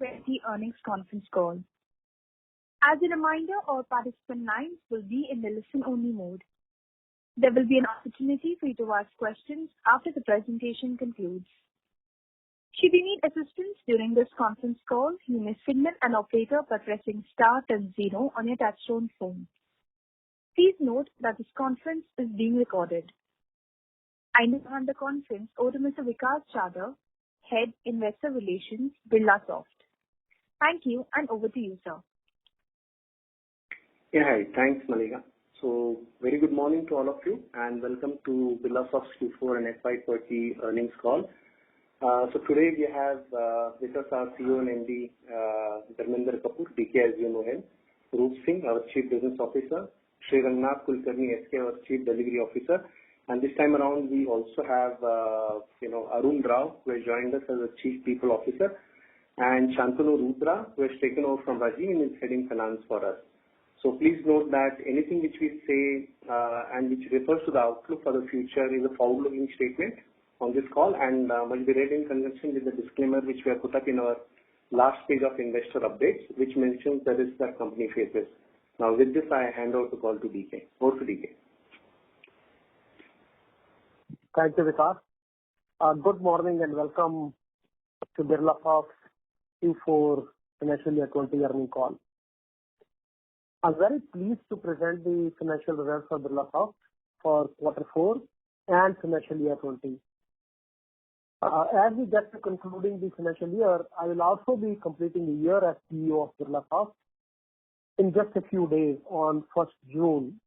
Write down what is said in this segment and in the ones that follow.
FY20 earnings conference call. As a reminder, all participant lines will be in the listen-only mode. There will be an opportunity for you to ask questions after the presentation concludes. Should you need assistance during this conference call, you may signal an operator by pressing star then 0 on your touchtone phone. Please note that this conference is being recorded. I now hand the conference over to Mr. Vikas Chadha, Head Investor Relations, Birlasoft. Thank you, and over to you, sir. Yeah, hi. Thanks, Malika. So, very good morning to all of you, and welcome to Birlasoft's Q4 and FY20 earnings call. So today we have with us our CEO and MD, Dharmender Kapoor, DK as you know him, Roop Singh, our Chief Business Officer, Sri Rangnath Kulkarni, SK, our Chief Delivery Officer, and this time around we also have Arun Rao, who has joined us as a Chief People Officer, and Shantanu Rudra, who has taken over from Rajiv and is heading finance for us. So please note that anything which we say and which refers to the outlook for the future is a forward-looking statement on this call and must be read in conjunction with the disclaimer which we have put up in our last page of investor updates, which mentions the risk that company faces. Now with this, I hand over the call to DK. Over to DK. Thank you, Vikas. Good morning and welcome to Birlasoft's Q4 Financial Year 20 earnings call. I'm very pleased to present the financial results for Birlasoft for Q4 and Financial Year 20. As we get to concluding the financial year, I will also be completing a year as CEO of Birlasoft in just a few days on 1st June.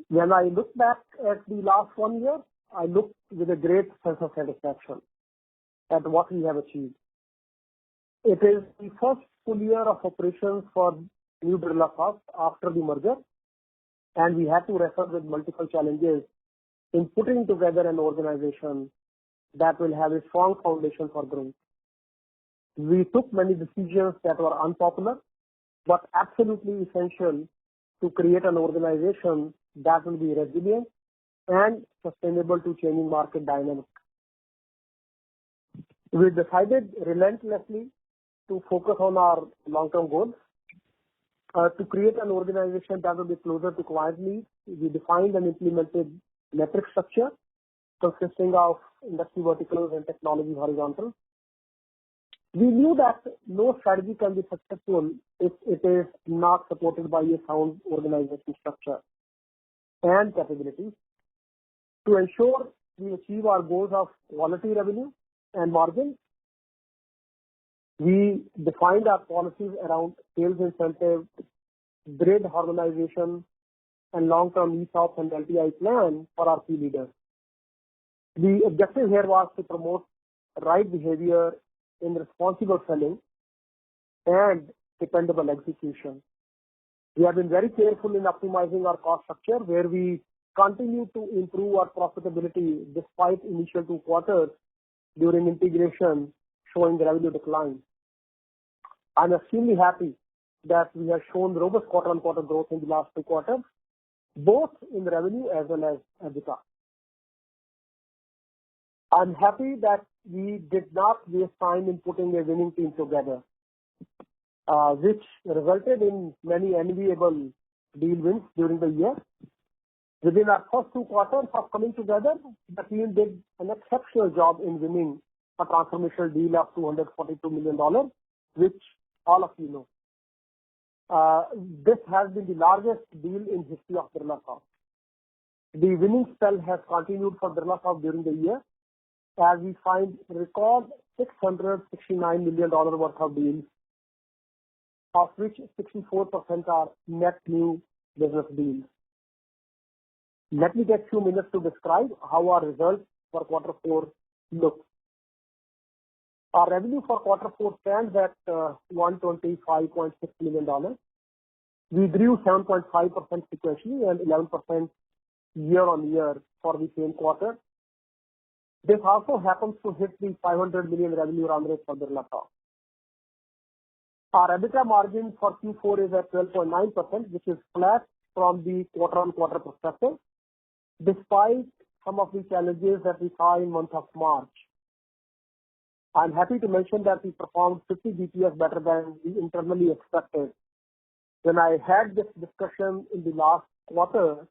When I look back at the last 1 year, I look with a great sense of satisfaction at what we have achieved. It is the first full year of operations for new Birlasoft after the merger, and we had to wrestle with multiple challenges in putting together an organization that will have a strong foundation for growth. We took many decisions that were unpopular, but absolutely essential to create an organization that will be resilient and sustainable to changing market dynamics. We decided relentlessly to focus on our long-term goals, to create an organization that will be closer to client needs. We defined and implemented metric structure consisting of industry verticals and technology horizontals. We knew that no strategy can be successful if it is not supported by a sound organization structure and capabilities. To ensure we achieve our goals of quality revenue and margin, we defined our policies around sales incentive, grid harmonization, and long-term ESOP and LTI plan for our key leaders. The objective here was to promote right behavior in responsible selling and dependable execution. We have been very careful in optimizing our cost structure, where we continue to improve our profitability despite initial 2 quarters during integration showing revenue decline. I'm extremely happy that we have shown robust quarter-on-quarter growth in the last 2 quarters, both in revenue as well as EBITDA. I'm happy that we did not waste time in putting a winning team together, which resulted in many enviable deal wins during the year. Within our first 2 quarters of coming together, the team did an exceptional job in winning a transformational deal of $242 million, which all of you know. This has been the largest deal in history of Birlasoft. The winning spell has continued for Birlasoft during the year, as we signed record $669 million worth of deals, of which 64% are net new business deals. Let me take a few minutes to describe how our results for Q4 look. Our revenue for Q4 stands at $125.6 million. We grew 7.5% sequentially and 11% year-on-year for the same quarter. This also happens to hit the $500 million revenue run rate for Birlasoft. Our EBITDA margin for Q4 is at 12.9%, which is flat from the quarter-on-quarter perspective, despite some of the challenges that we saw in month of March. I'm happy to mention that we performed 50 BPS better than we internally expected. When I had this discussion in the last quarter,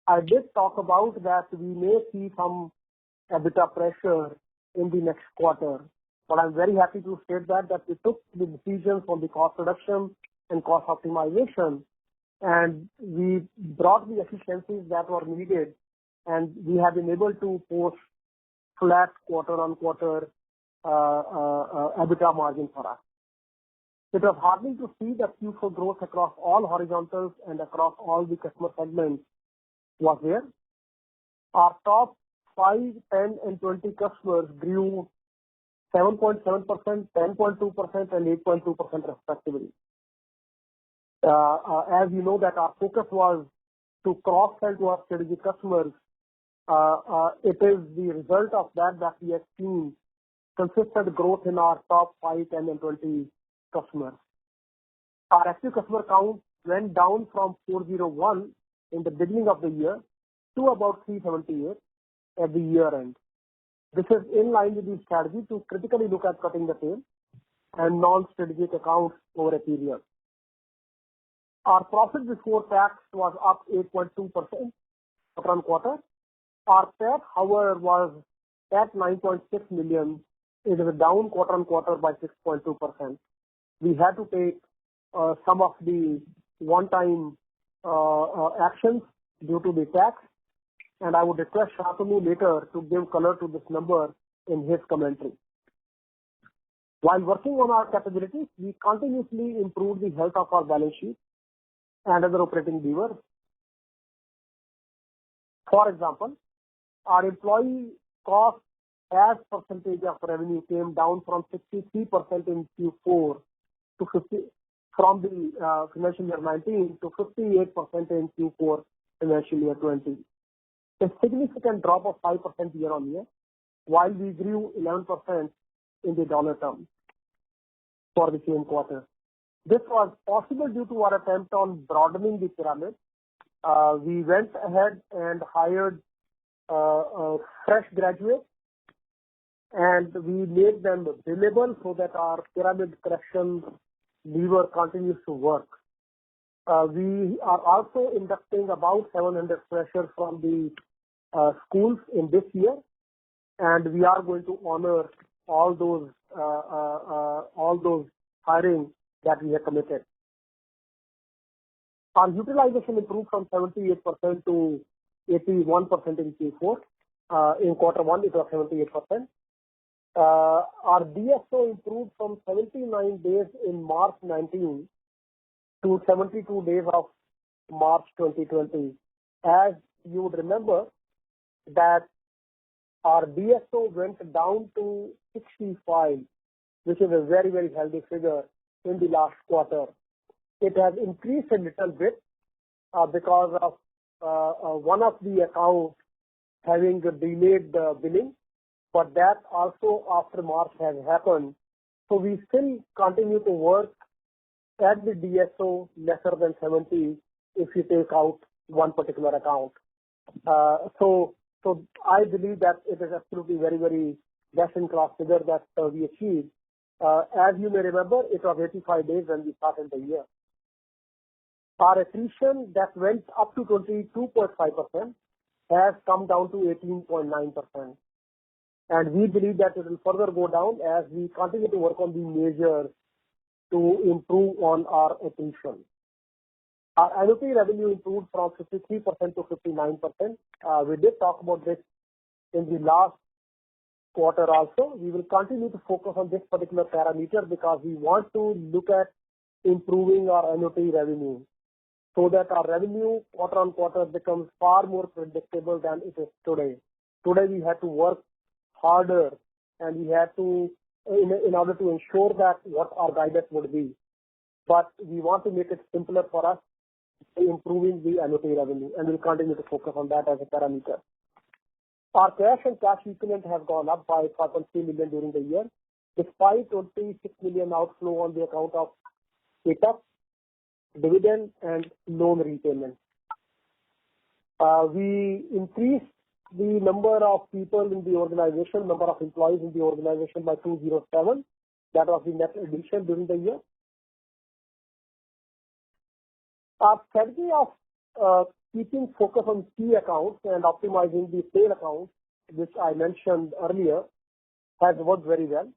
I did talk about that we may see some EBITDA pressure in the next quarter. But I'm very happy to state that we took the decisions on the cost reduction and cost optimization, and we brought the efficiencies that were needed, and we have been able to post flat quarter-on-quarter EBITDA margin for us. It was heartening to see that Q4 growth across all horizontals and across all the customer segments was there. Our top 5, 10, and 20 customers grew 7.7%, 10.2%, and 8.2% respectively. As you know that our focus was to cross-sell to our strategic customers. It is the result of that we have seen consistent growth in our top 5, 10, and 20 customers. Our active customer count went down from 401 in the beginning of the year to about 378 at the year end. This is in line with the strategy to critically look at cutting the tail and non-strategic accounts over a period. Our profit before tax was up 8.2% quarter-on-quarter. Our PAT, however, was at 9.6 million. It is down quarter-on-quarter by 6.2%. We had to take some of the one-time actions due to the tax, and I would request Shantanu later to give color to this number in his commentary. While working on our capabilities, we continuously improve the health of our balance sheet and other operating levers. For example, our employee cost as percentage of revenue came down from 63% in Q4 to 50 from the financial year 19 to 58% in Q4 financial year 20. A significant drop of 5% year on year, while we grew 11% in the dollar terms for the same quarter. This was possible due to our attempt on broadening the pyramid. We went ahead and hired fresh graduates, and we made them billable so that our pyramid correction lever continues to work. We are also inducting about 700 freshers from the schools in this year, and we are going to honor all those hiring that we have committed. Our utilization improved from 78% to 81% in Q4. In quarter one, it was 78%. Our DSO improved from 79 days in March 19 to 72 days of March 2020. As you would remember that our DSO went down to 65, which is a very, very healthy figure in the last quarter. It has increased a little bit because of one of the accounts having delayed billing, but that also after March has happened. So we still continue to work at the DSO lesser than 70 if you take out one particular account. So I believe that it is absolutely very, very best-in-class figure that we achieved. As you may remember, it was 85 days when we started the year. Our attrition that went up to 22.5% has come down to 18.9%. And we believe that it will further go down as we continue to work on the measures to improve on our attrition. Our annuity revenue improved from 53% to 59%. We did talk about this in the last quarter also. We will continue to focus on this particular parameter because we want to look at improving our annuity revenue so that our revenue quarter on quarter becomes far more predictable than it is today. Today we have to work harder and we have to, in order to ensure that what our guidance would be. But we want to make it simpler for us improving the annuity revenue, and we'll continue to focus on that as a parameter. Our cash and cash equivalent have gone up by 5.3 million during the year, despite 26 million outflow on the account of pickup, dividend, and loan repayment. We increased the number of people in the organization, number of employees in the organization by 207. That was the net addition during the year. Our strategy of keeping focus on key accounts and optimizing the tail accounts, which I mentioned earlier, has worked very well.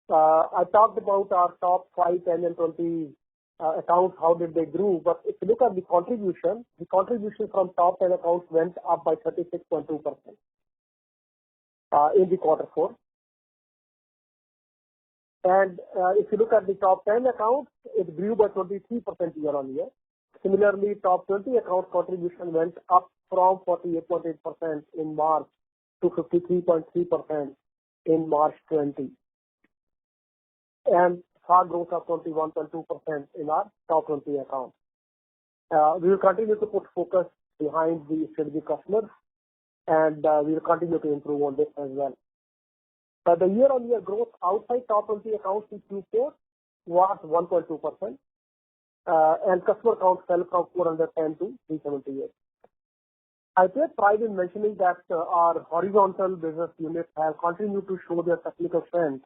I talked about our top 5, 10, and 20 accounts, how did they grow. But if you look at the contribution from top 10 accounts went up by 36.2% in the quarter 4. And if you look at the top 10 accounts, it grew by 23% year on year. Similarly, top 20 account contribution went up from 48.8% in March to 53.3% in March 20. And saw growth of 21.2% in our top 20 accounts. We will continue to put focus behind the strategic customers, and we will continue to improve on this as well. The year-on-year growth outside top 20 accounts in Q4 was 1.2%, and customer count fell from 410 to 378. I take pride in mentioning that our horizontal business units have continued to show their technical strength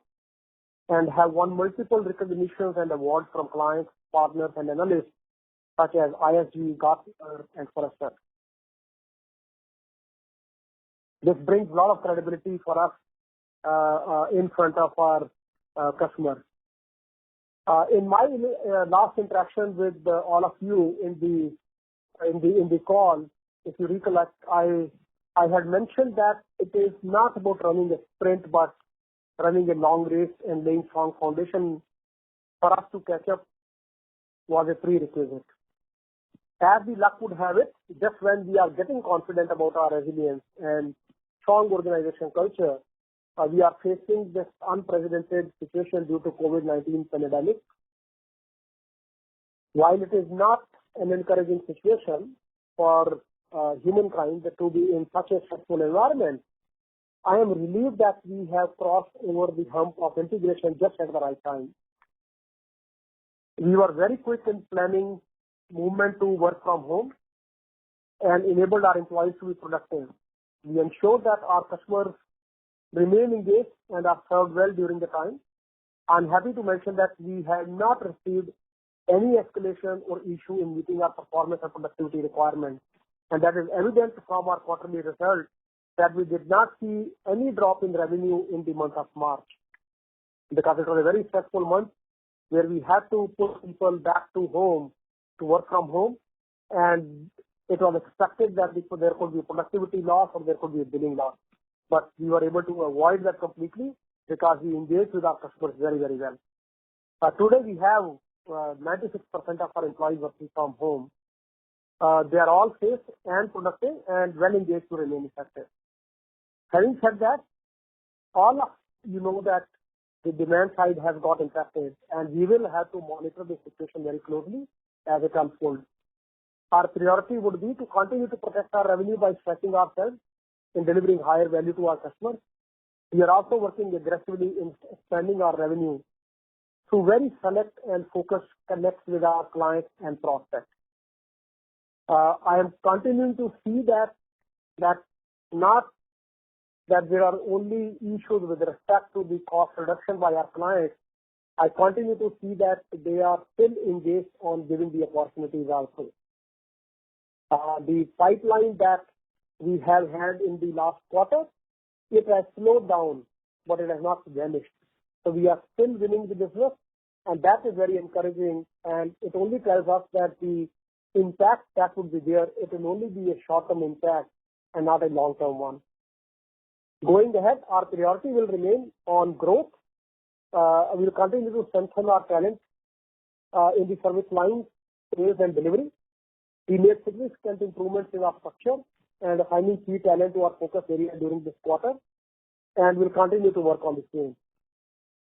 and have won multiple recognitions and awards from clients, partners, and analysts such as ISG, Gartner, and Forrester. This brings a lot of credibility for us in front of our customers. In my last interaction with all of you in the call, if you recollect, I had mentioned that it is not about running a sprint, but running a long race and laying strong foundation for us to catch up was a prerequisite. As the luck would have it, just when we are getting confident about our resilience and strong organization culture, we are facing this unprecedented situation due to COVID-19 pandemic. While it is not an encouraging situation for humankind to be in such a stressful environment, I am relieved that we have crossed over the hump of integration just at the right time. We were very quick in planning movement to work from home and enabled our employees to be productive. We ensured that our customers remain engaged and are served well during the time. I'm happy to mention that we have not received any escalation or issue in meeting our performance and productivity requirements. And that is evident from our quarterly results that we did not see any drop in revenue in the month of March, because it was a very stressful month where we had to put people back to home to work from home, and it was expected that there could be productivity loss or there could be a billing loss. But we were able to avoid that completely because we engaged with our customers very, very well. Today we have 96% of our employees working from home. They are all safe and productive and well engaged to remain effective. Having said that, all of you know that the demand side has got impacted, and we will have to monitor the situation very closely as it unfolds. Our priority would be to continue to protect our revenue by stretching ourselves in delivering higher value to our customers. We are also working aggressively in expanding our revenue through very select and focused connects with our clients and prospects. I am continuing to see that not that there are only issues with respect to the cost reduction by our clients. I continue to see that they are still engaged on giving the opportunities also. The pipeline that we have had in the last quarter, it has slowed down, but it has not vanished. So we are still winning the business, and that is very encouraging, and it only tells us that the impact that would be there, it will only be a short-term impact and not a long-term one. Going ahead, our priority will remain on growth. We will continue to strengthen our talent in the service lines, sales, and delivery. We made significant improvements in our structure and finding key talent to our focus area during this quarter, and we'll continue to work on the same.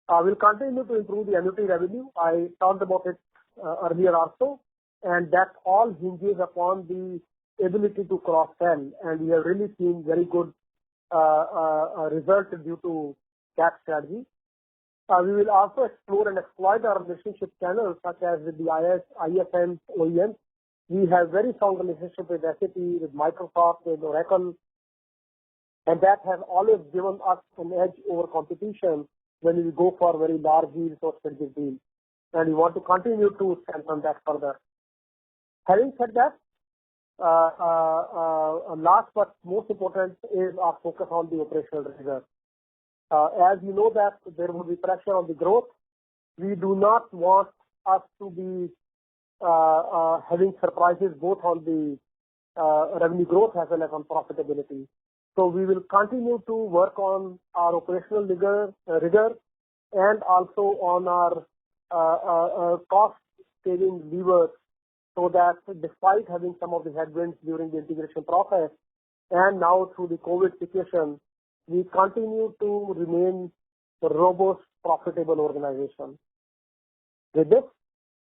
We'll continue to improve the annuity revenue. I talked about it earlier also, and that all hinges upon the ability to cross-sell, and we have really seen very good results due to that strategy. We will also explore and exploit our relationship channels such as with the ISM, OEMs. We have very strong relationship with SAP, with Microsoft, with Oracle, and that has always given us an edge over competition when we go for very large deals or strategic deals, and we want to continue to strengthen that further. Having said that, last but most important is our focus on the operational rigor. As you know that there will be pressure on the growth, we do not want us to be having surprises both on the revenue growth as well as on profitability. So we will continue to work on our operational rigor and also on our cost saving levers, so that despite having some of the headwinds during the integration process and now through the COVID situation, we continue to remain a robust, profitable organization. With this,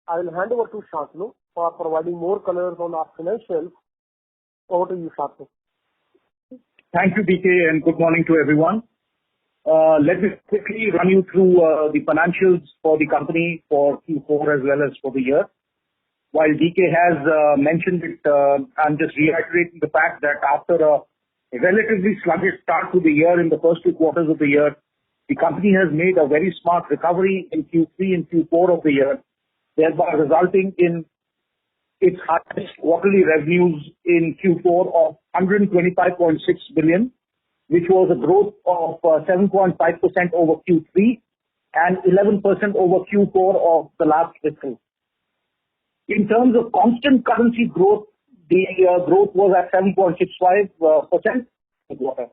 I will hand over to Shantanu for providing more colors on our financials. Over to you, Shantanu. Thank you, DK, and good morning to everyone. Let me quickly run you through the financials for the company for Q4 as well as for the year. While DK has mentioned it, I'm just reiterating the fact that after a relatively sluggish start to the year in the first 2 quarters of the year, the company has made a very smart recovery in Q3 and Q4 of the year, thereby resulting in its highest quarterly revenues in Q4 of 125.6 billion, which was a growth of 7.5% over Q3 and 11% over Q4 of the last fiscal. In terms of constant currency growth, the growth was at 7.65% in quarter.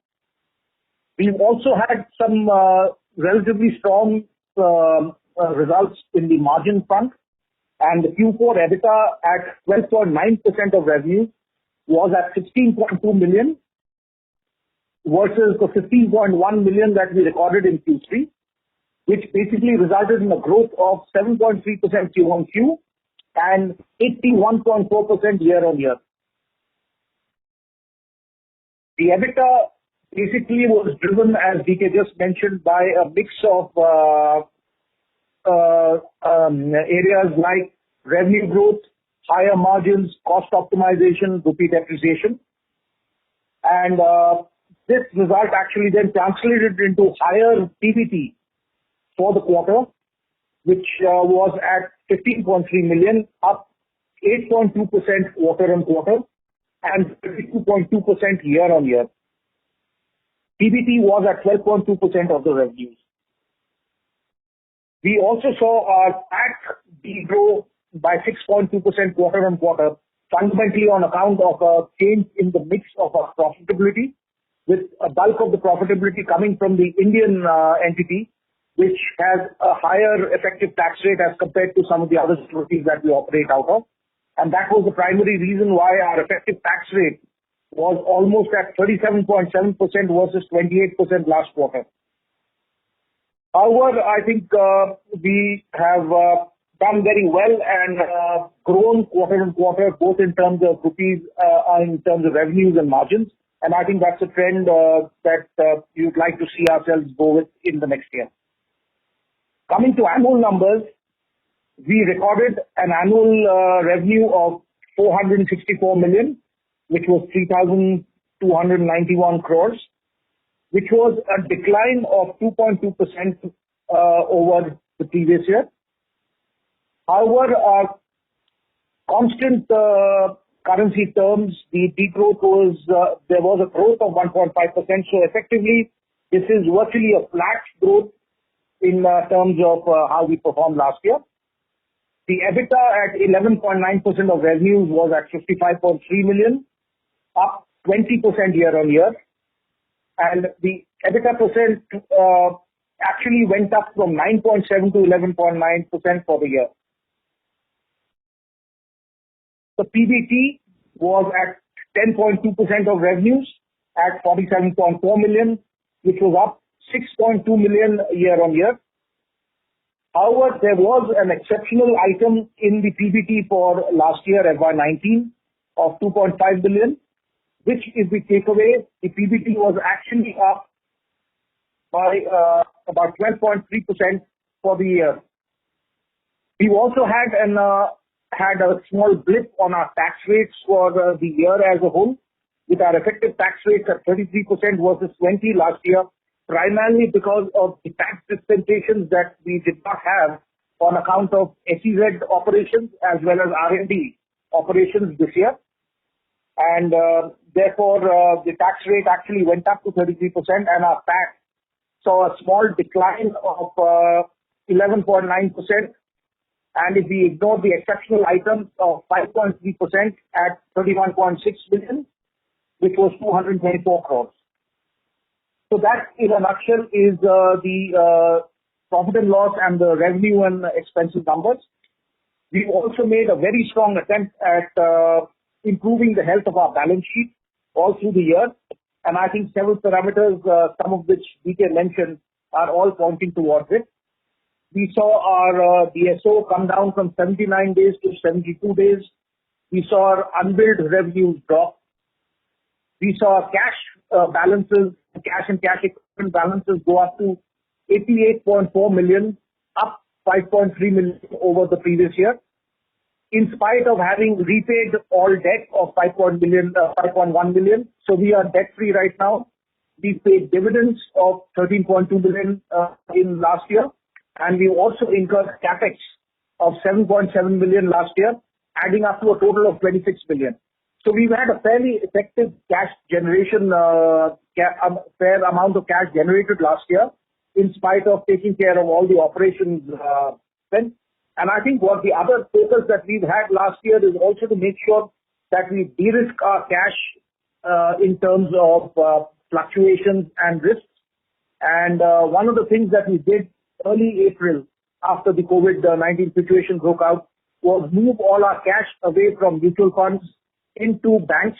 We've also had some relatively strong results in the margin front, and the Q4 EBITDA at 12.9% of revenue was at 16.2 million versus the 15.1 million that we recorded in Q3, which basically resulted in a growth of 7.3% Q-on-Q and 81.4% year-on-year. The EBITDA basically was driven, as DK just mentioned, by a mix of areas like revenue growth, higher margins, cost optimization, rupee depreciation. And this result actually then translated into higher PBT for the quarter, which was at 15.3 million, up 8.2% quarter-on-quarter and 32.2% year-on-year. PBT was at 12.2% of the revenues. We also saw our PAT degrow by 6.2% quarter-on-quarter, fundamentally on account of a change in the mix of our profitability, with a bulk of the profitability coming from the Indian entity, which has a higher effective tax rate as compared to some of the other securities that we operate out of. And that was the primary reason why our effective tax rate was almost at 37.7% versus 28% last quarter. However, I think we have done very well and grown quarter-on-quarter, both in terms of rupees and in terms of revenues and margins. And I think that's a trend that you'd like to see ourselves go with in the next year. Coming to annual numbers, we recorded an annual revenue of 464 million, which was 3,291 crores, which was a decline of 2.2% over the previous year. However, constant currency terms, the degrowth was, there was a growth of 1.5%. So effectively, this is virtually a flat growth in terms of how we performed last year. The EBITDA at 11.9% of revenues was at 55.3 million, up 20% year-on-year. And the EBITDA percent actually went up from 9.7 to 11.9% for the year. The PBT was at 10.2% of revenues at 47.4 million, which was up 6.2 million year-on-year. However, there was an exceptional item in the PBT for last year, FY19, of 2.5 billion, which if we take away, the PBT was actually up by about 12.3% for the year. We also had a small blip on our tax rates for the year as a whole, with our effective tax rates at 33% versus 20% last year, primarily because of the tax dispensations that we did not have on account of SEZ operations as well as R&D operations this year. And therefore, the tax rate actually went up to 33%, and our PAT saw a small decline of 11.9%. And if we ignore the exceptional items of 5.3% at 31.6 billion, which was 224 crores. So that, in a nutshell, is the profit and loss and the revenue and expenses numbers. We've also made a very strong attempt at improving the health of our balance sheet all through the year. And I think several parameters, some of which DK mentioned, are all pointing towards it. We saw our DSO come down from 79 days to 72 days. We saw our unbilled revenues drop. We saw cash balances, cash and cash equivalent balances go up to 88.4 million, up 5.3 million over the previous year, in spite of having repaid all debt of 5.1 million. So we are debt-free right now. We paid dividends of 13.2 billion in last year, and we also incurred capex of 7.7 billion last year, adding up to a total of 26 billion. So we've had a fairly effective cash generation, fair amount of cash generated last year, in spite of taking care of all the operations spent. And I think what the other focus that we've had last year is also to make sure that we de-risk our cash in terms of fluctuations and risks. And one of the things that we did early April after the COVID-19 situation broke out was move all our cash away from mutual funds into banks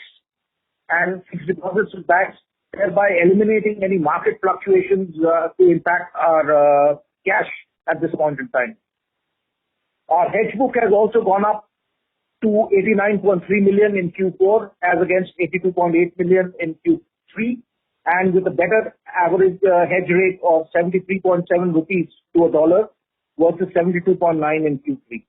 and fixed deposits with banks, thereby eliminating any market fluctuations to impact our cash at this point in time. Our hedge book has also gone up to 89.3 million in Q4 as against 82.8 million in Q3, and with a better average hedge rate of 73.7 rupees to a dollar versus 72.9 in Q3.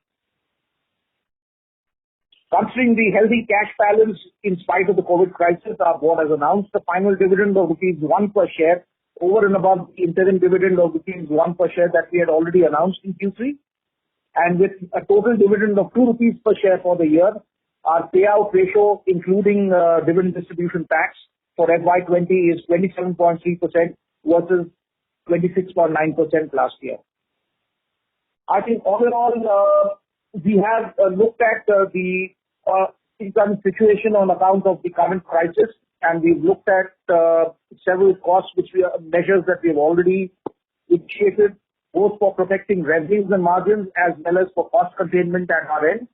Considering the healthy cash balance in spite of the COVID crisis, our board has announced a final dividend of rupees 1 per share over and above the interim dividend of rupees 1 per share that we had already announced in Q3. And with a total dividend of 2 rupees per share for the year, our payout ratio, including dividend distribution tax for FY20 is 27.3% versus 26.9% last year. I think all in all, we have looked at the income situation on account of the current crisis, and we've looked at several measures that we've already initiated, both for protecting revenues and margins as well as for cost containment at our end.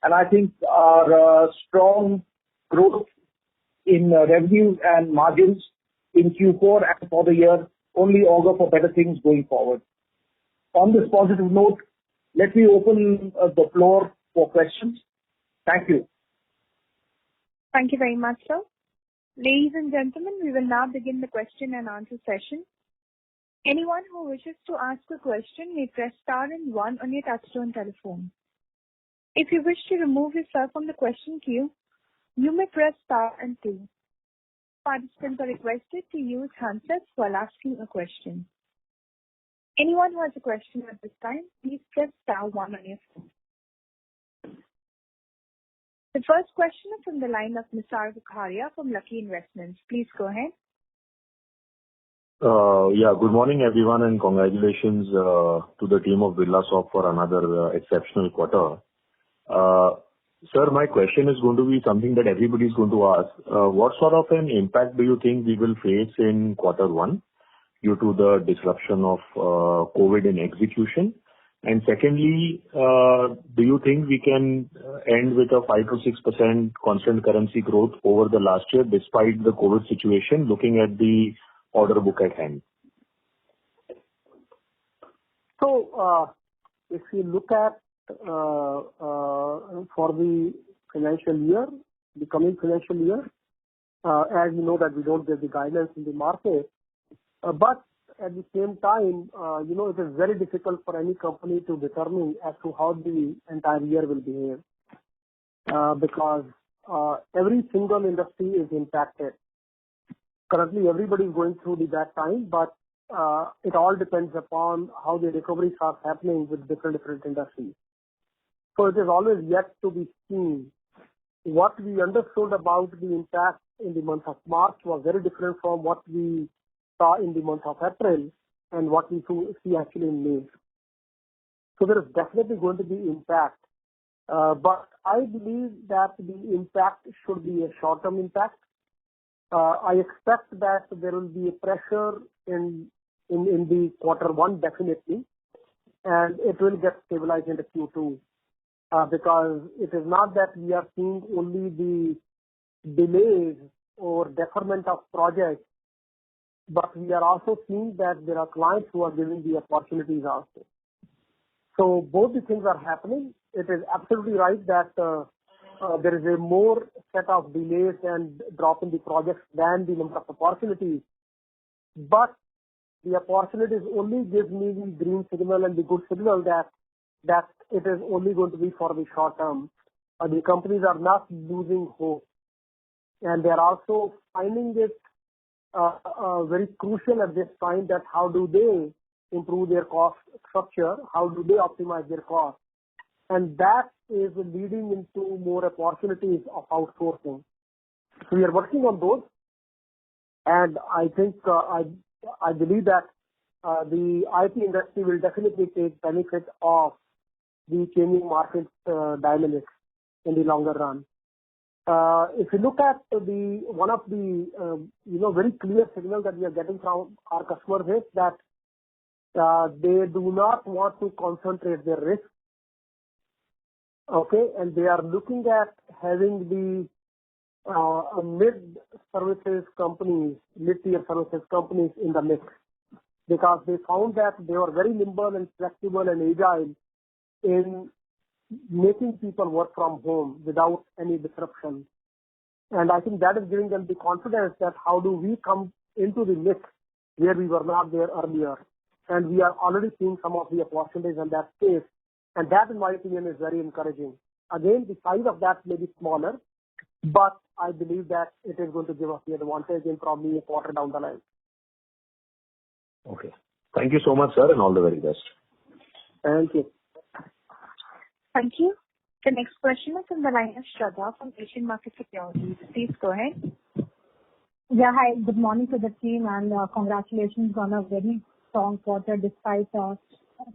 And I think our strong growth in revenues and margins in Q4 and for the year only augur for better things going forward. On this positive note, let me open the floor for questions. Thank you. Thank you very much, sir. Ladies and gentlemen, we will now begin the question and answer session. Anyone who wishes to ask a question may press star and 1 on your touchtone telephone. If you wish to remove yourself from the question queue, you may press star and 2. Participants are requested to use handsets while asking a question. Anyone who has a question at this time, please press star 1 on your phone. The first question is from the line of Nisar Bukharia from Lucky Investments. Please go ahead. Good morning, everyone, and congratulations to the team of Birlasoft for another exceptional quarter. Sir, my question is going to be something that everybody is going to ask. What sort of an impact do you think we will face in quarter one due to the disruption of COVID in execution? And secondly, do you think we can end with a 5 to 6% constant currency growth over the last year despite the COVID situation, looking at the order book at hand? So, if you look at for the financial year, the coming financial year, as you know that we don't give the guidance in the market, but at the same time, it is very difficult for any company to determine as to how the entire year will behave, because every single industry is impacted. Currently, everybody is going through the bad time, but it all depends upon how the recovery starts happening with different industries. So it is always yet to be seen. What we understood about the impact in the month of March was very different from what we saw in the month of April and what we see actually in May. So there is definitely going to be impact. But I believe that the impact should be a short-term impact. I expect that there will be a pressure in the quarter one definitely, and it will get stabilized in the Q2. Because it is not that we are seeing only the delays or deferment of projects, but we are also seeing that there are clients who are giving the opportunities also. So both the things are happening. It is absolutely right that there is a more set of delays and drop in the projects than the number of opportunities. But the opportunities only give me the green signal and the good signal that it is only going to be for the short term. The companies are not losing hope. And they are also finding it very crucial at this time that how do they improve their cost structure, how do they optimize their cost. And that is leading into more opportunities of outsourcing. So we are working on those. And I think, I believe that the IT industry will definitely take benefit of the changing market dynamics in the longer run. If you look at one of the very clear signal that we are getting from our customers is that they do not want to concentrate their risk. Okay, and they are looking at having the mid-tier services companies in the mix, because they found that they were very nimble and flexible and agile in making people work from home without any disruption. And I think that is giving them the confidence that how do we come into the mix where we were not there earlier. And we are already seeing some of the opportunities in that space. And that, in my opinion, is very encouraging. Again, the size of that may be smaller, but I believe that it is going to give us the advantage in probably a quarter down the line. Okay. Thank you so much, sir, and all the very best. Thank you. Thank you. The next question is from the line of Shraddha from Asian Market Securities. Please go ahead. Yeah, hi. Good morning to the team and congratulations on a very strong quarter despite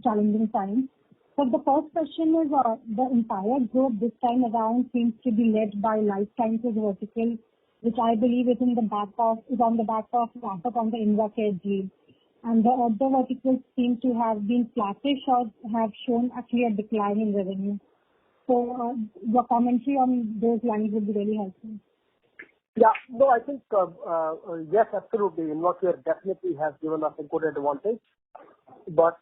challenging times. So the first question is the entire group this time around seems to be led by life sciences vertical, which I believe is on the back of ramp up on the Invacare deal. And the other verticals seem to have been flattish or have shown actually a decline in revenue. So your commentary on those lines would be really helpful. Yeah, no, I think, yes, absolutely. Invacare definitely has given us a good advantage. But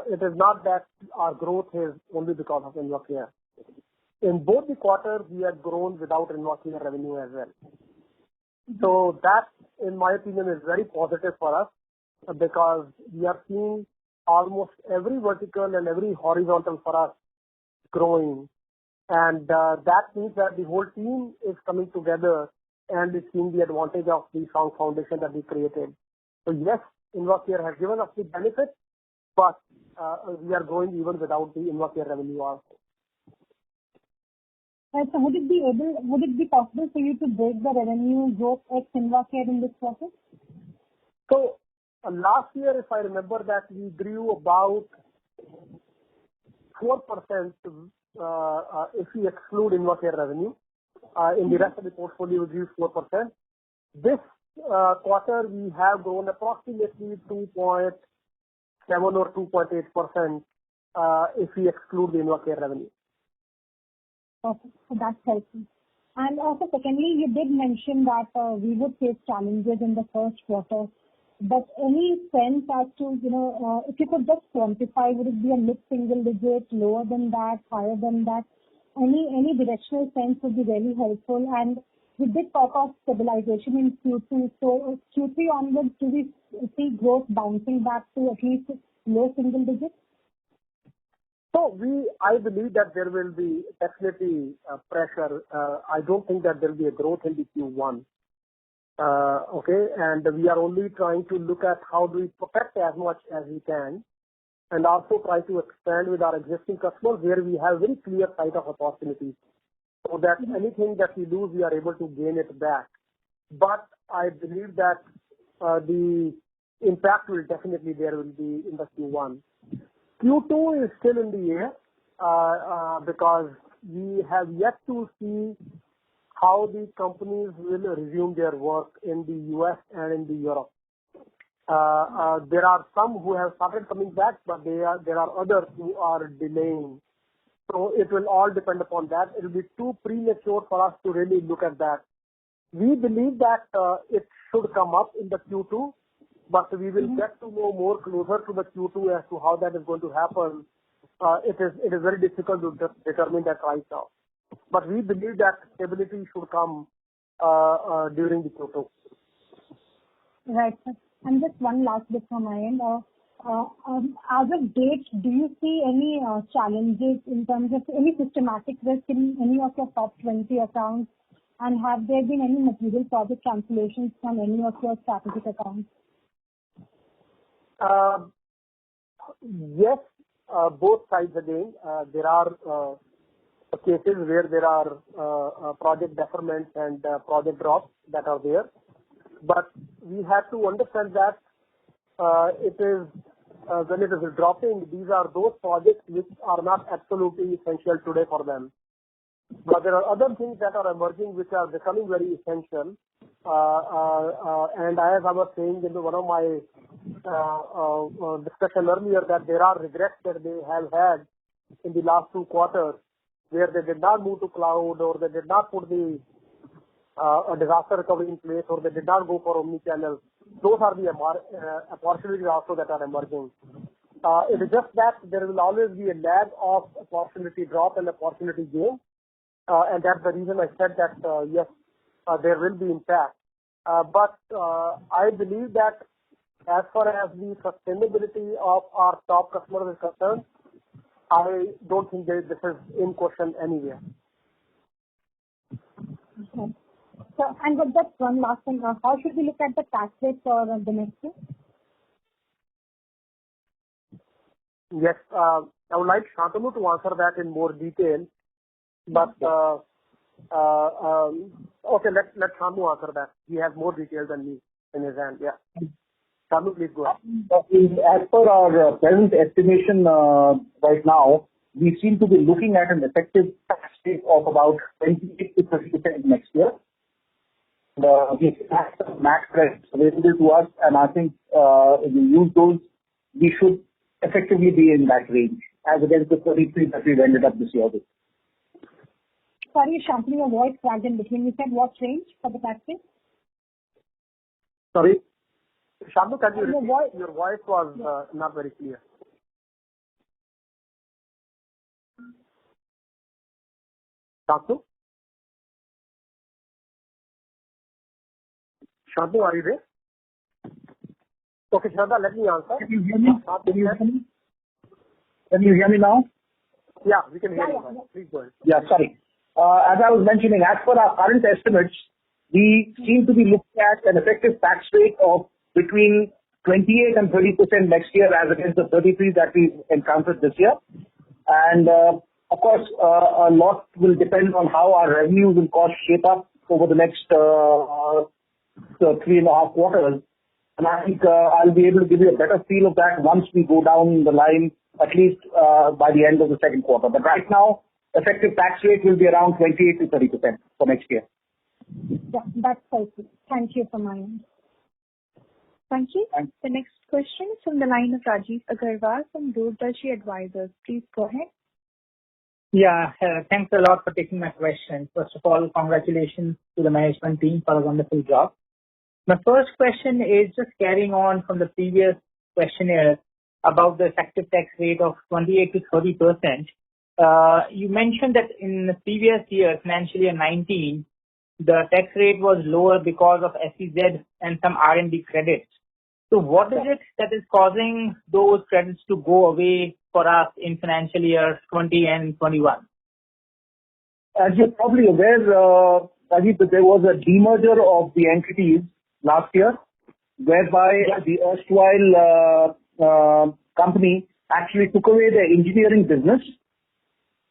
it is not that our growth is only because of Invacare. In both the quarters, we have grown without Invacare revenue as well. So that, in my opinion, is very positive for us because we are seeing almost every vertical and every horizontal for us growing. And that means that the whole team is coming together and is seeing the advantage of the strong foundation that we created. So yes, Invacare has given us the benefit, but we are growing even without the Invacare revenue also. Right, so would it be possible for you to break the revenue growth ex Invacare in this quarter? So last year, if I remember that we grew about 4% if we exclude Invacare revenue. In the rest of the portfolio, we grew 4%. This quarter, we have grown approximately 2.7 or 2.8% if we exclude the Invacare revenue. Okay, so that's helpful. And also, secondly, you did mention that we would face challenges in the first quarter. But any sense as to, if you could just quantify, would it be a mid-single digit, lower than that, higher than that? Any directional sense would be really helpful. And we did talk of stabilization in Q2. So Q3 onwards, do we see growth bouncing back to at least low single digits? So I believe that there will be definitely pressure. I don't think that there will be a growth in the Q1. Okay, and we are only trying to look at how do we protect as much as we can, and also try to expand with our existing customers where we have very clear sight of opportunities, so that anything that we lose, we are able to gain it back. But I believe that the impact will definitely there will be in the Q1. Q2 is still in the air because we have yet to see how the companies will resume their work in the US and in the Europe. There are some who have started coming back, but there are others who are delaying. So it will all depend upon that. It will be too premature for us to really look at that. We believe that it should come up in the Q2, but we will get to know more closer to the Q2 as to how that is going to happen. It is very difficult to determine that right now. But we believe that stability should come during the Q2. Right, sir. And just one last bit from my end. As of date, do you see any challenges in terms of any systematic risk in any of your top 20 accounts? And have there been any material project cancellations from any of your strategic accounts? Yes, both sides again. There are cases where there are project deferments and project drops that are there. But we have to understand that it is when it is dropping, these are those projects which are not absolutely essential today for them. But there are other things that are emerging which are becoming very essential. And as I was saying in one of my discussion earlier, that there are regrets that they have had in the last 2 quarters where they did not move to cloud, or they did not put the a disaster recovery in place, or they did not go for omnichannel. Those are the opportunities also that are emerging. It is just that there will always be a lag of opportunity drop and opportunity gain. And that's the reason I said that, yes, there will be impact. But I believe that as far as the sustainability of our top customers is concerned, I don't think this is in question anywhere. Okay. So, and with that one last thing, how should we look at the tax rate for the next year? Yes, I would like Shantanu to answer that in more detail. But okay, let Shantanu answer that. He has more details than me in his hand. Yeah, Shantanu, please go ahead. As per our present estimation right now, we seem to be looking at an effective tax rate of about 28 to 30% next year. We have some max credits available to us, and I think if we use those, we should effectively be in that range as against the 33 that we've ended up this year with. Sorry, Shantanu, your voice cracked in between. You said what range for the tax rate? Sorry? Shantanu, can you repeat? Your voice was not very clear. Shantanu? Shantanu, are you there? Okay, Shraddha, let me answer. Can you hear me? Can you hear me now? Yeah, we can hear you. Please go ahead. Yeah, sorry. As I was mentioning, as per our current estimates, we seem to be looking at an effective tax rate of between 28 and 30% next year as against the 33 that we encountered this year. And of course, a lot will depend on how our revenues and costs shape up over the next 3.5 quarters. And I think I'll be able to give you a better feel of that once we go down the line, at least by the end of the second quarter. But right now, effective tax rate will be around 28 to 30% for next year. Yeah, that's helpful. Thank you for my end. Thank you. Thanks. The next question is from the line of Rajiv Agarwal from Doordarshan Advisors. Please go ahead. Yeah, thanks a lot for taking my question. First of all, congratulations to the management team for a wonderful job. My first question is just carrying on from the previous questionnaire about the effective tax rate of 28 to 30%. You mentioned that in the previous year, financial year 19, the tax rate was lower because of SEZ and some R&D credits. So what is it that is causing those credits to go away for us in financial year 20 and 21? As you're probably aware, Rajiv, that there was a demerger of the entities last year, whereby the erstwhile company actually took away the engineering business.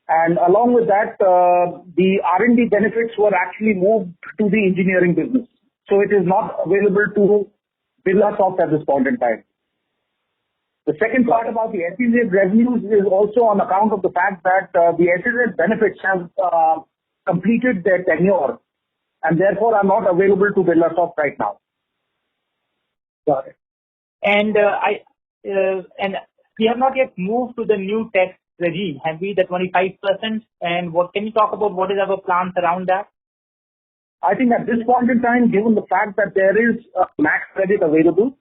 And along with that, the R&D benefits were actually moved to the engineering business. So it is not available to Birlasoft at this point in time. The second part about the SEZ revenues is also on account of the fact that the SEZ benefits have completed their tenure and therefore are not available to Birlasoft right now. Got it. And and we have not yet moved to the new tax regime, have we, the 25%? And what can you talk about what is our plans around that? I think at this point in time, given the fact that there is a max credit available,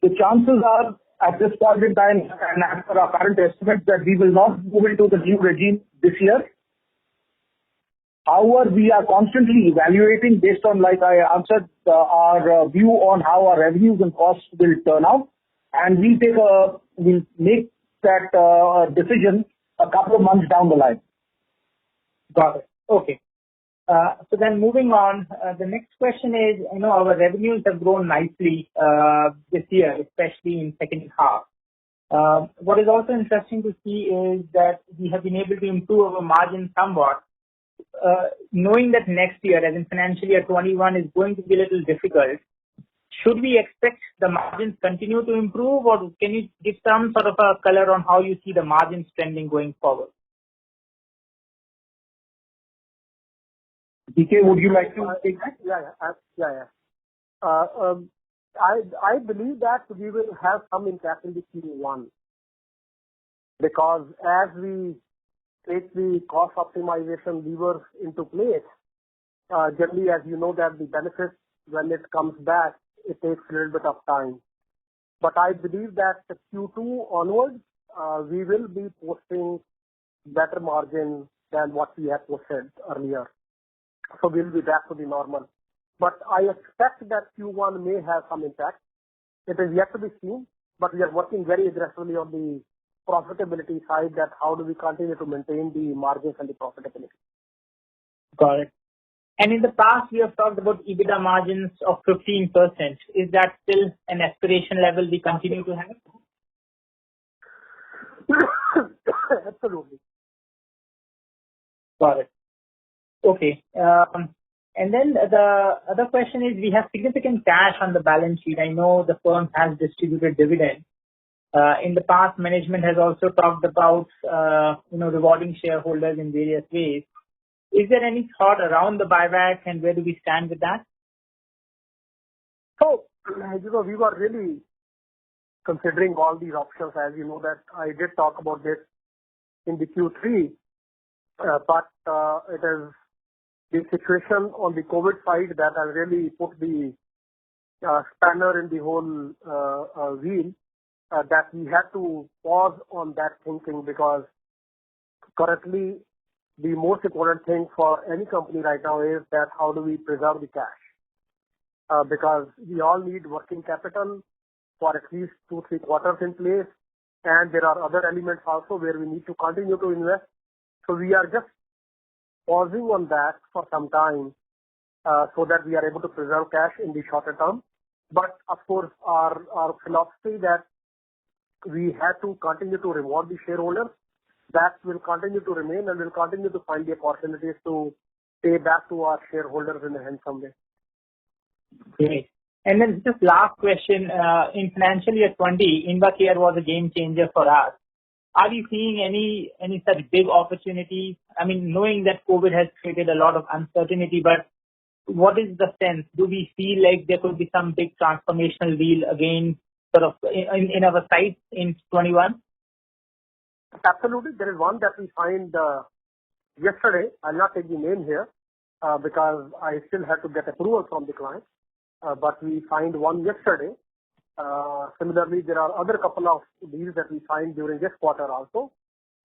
the chances are at this point in time, and as per our current estimates, that we will not move into the new regime this year. However, we are constantly evaluating based on, like I answered, our view on how our revenues and costs will turn out, and we'll make that decision a couple of months down the line. Got it. Okay. So then moving on, the next question is, our revenues have grown nicely this year, especially in second half. What is also interesting to see is that we have been able to improve our margin somewhat. Knowing that next year, as in financial year 21, is going to be a little difficult, should we expect the margins continue to improve, or can you give some sort of a color on how you see the margins trending going forward? DK, would you like to take that? Yeah. I believe that we will have some impact in the Q1 because as we take the cost optimization levers into place, generally, as you know, that the benefits, when it comes back, it takes a little bit of time. But I believe that the Q2 onwards, we will be posting better margin than what we had posted earlier. So we'll be back to the normal. But I expect that Q1 may have some impact. It is yet to be seen, but we are working very aggressively on the profitability side, that how do we continue to maintain the margins and the profitability. Got it. And in the past, we have talked about EBITDA margins of 15%. Is that still an aspiration level we continue to have? Absolutely. Got it. Okay. And then the other question is, we have significant cash on the balance sheet. I know the firm has distributed dividends. In the past, management has also talked about, rewarding shareholders in various ways. Is there any thought around the buyback, and where do we stand with that? So, we were really considering all these options. As you know, that I did talk about this in the Q3, but it is the situation on the COVID side that has really put the spanner in the whole wheel, that we had to pause on that thinking, because currently the most important thing for any company right now is that how do we preserve the cash, because we all need working capital for at least 2-3 quarters in place, and there are other elements also where we need to continue to invest. So we are just pausing on that for some time, so that we are able to preserve cash in the shorter term. But of course, our philosophy that we have to continue to reward the shareholders, that will continue to remain, and we'll continue to find the opportunities to pay back to our shareholders in a handsome way. Great. And then just last question, in financial year 20, InvaCare was a game changer for us. Are we seeing any such big opportunities? I mean, knowing that COVID has created a lot of uncertainty, but what is the sense? Do we feel like there could be some big transformational deal again, sort of in our sights in 21? Absolutely. There is one that we signed yesterday. I'll not take the name here because I still have to get approval from the client. But we signed one yesterday. Similarly, there are other couple of deals that we signed during this quarter also.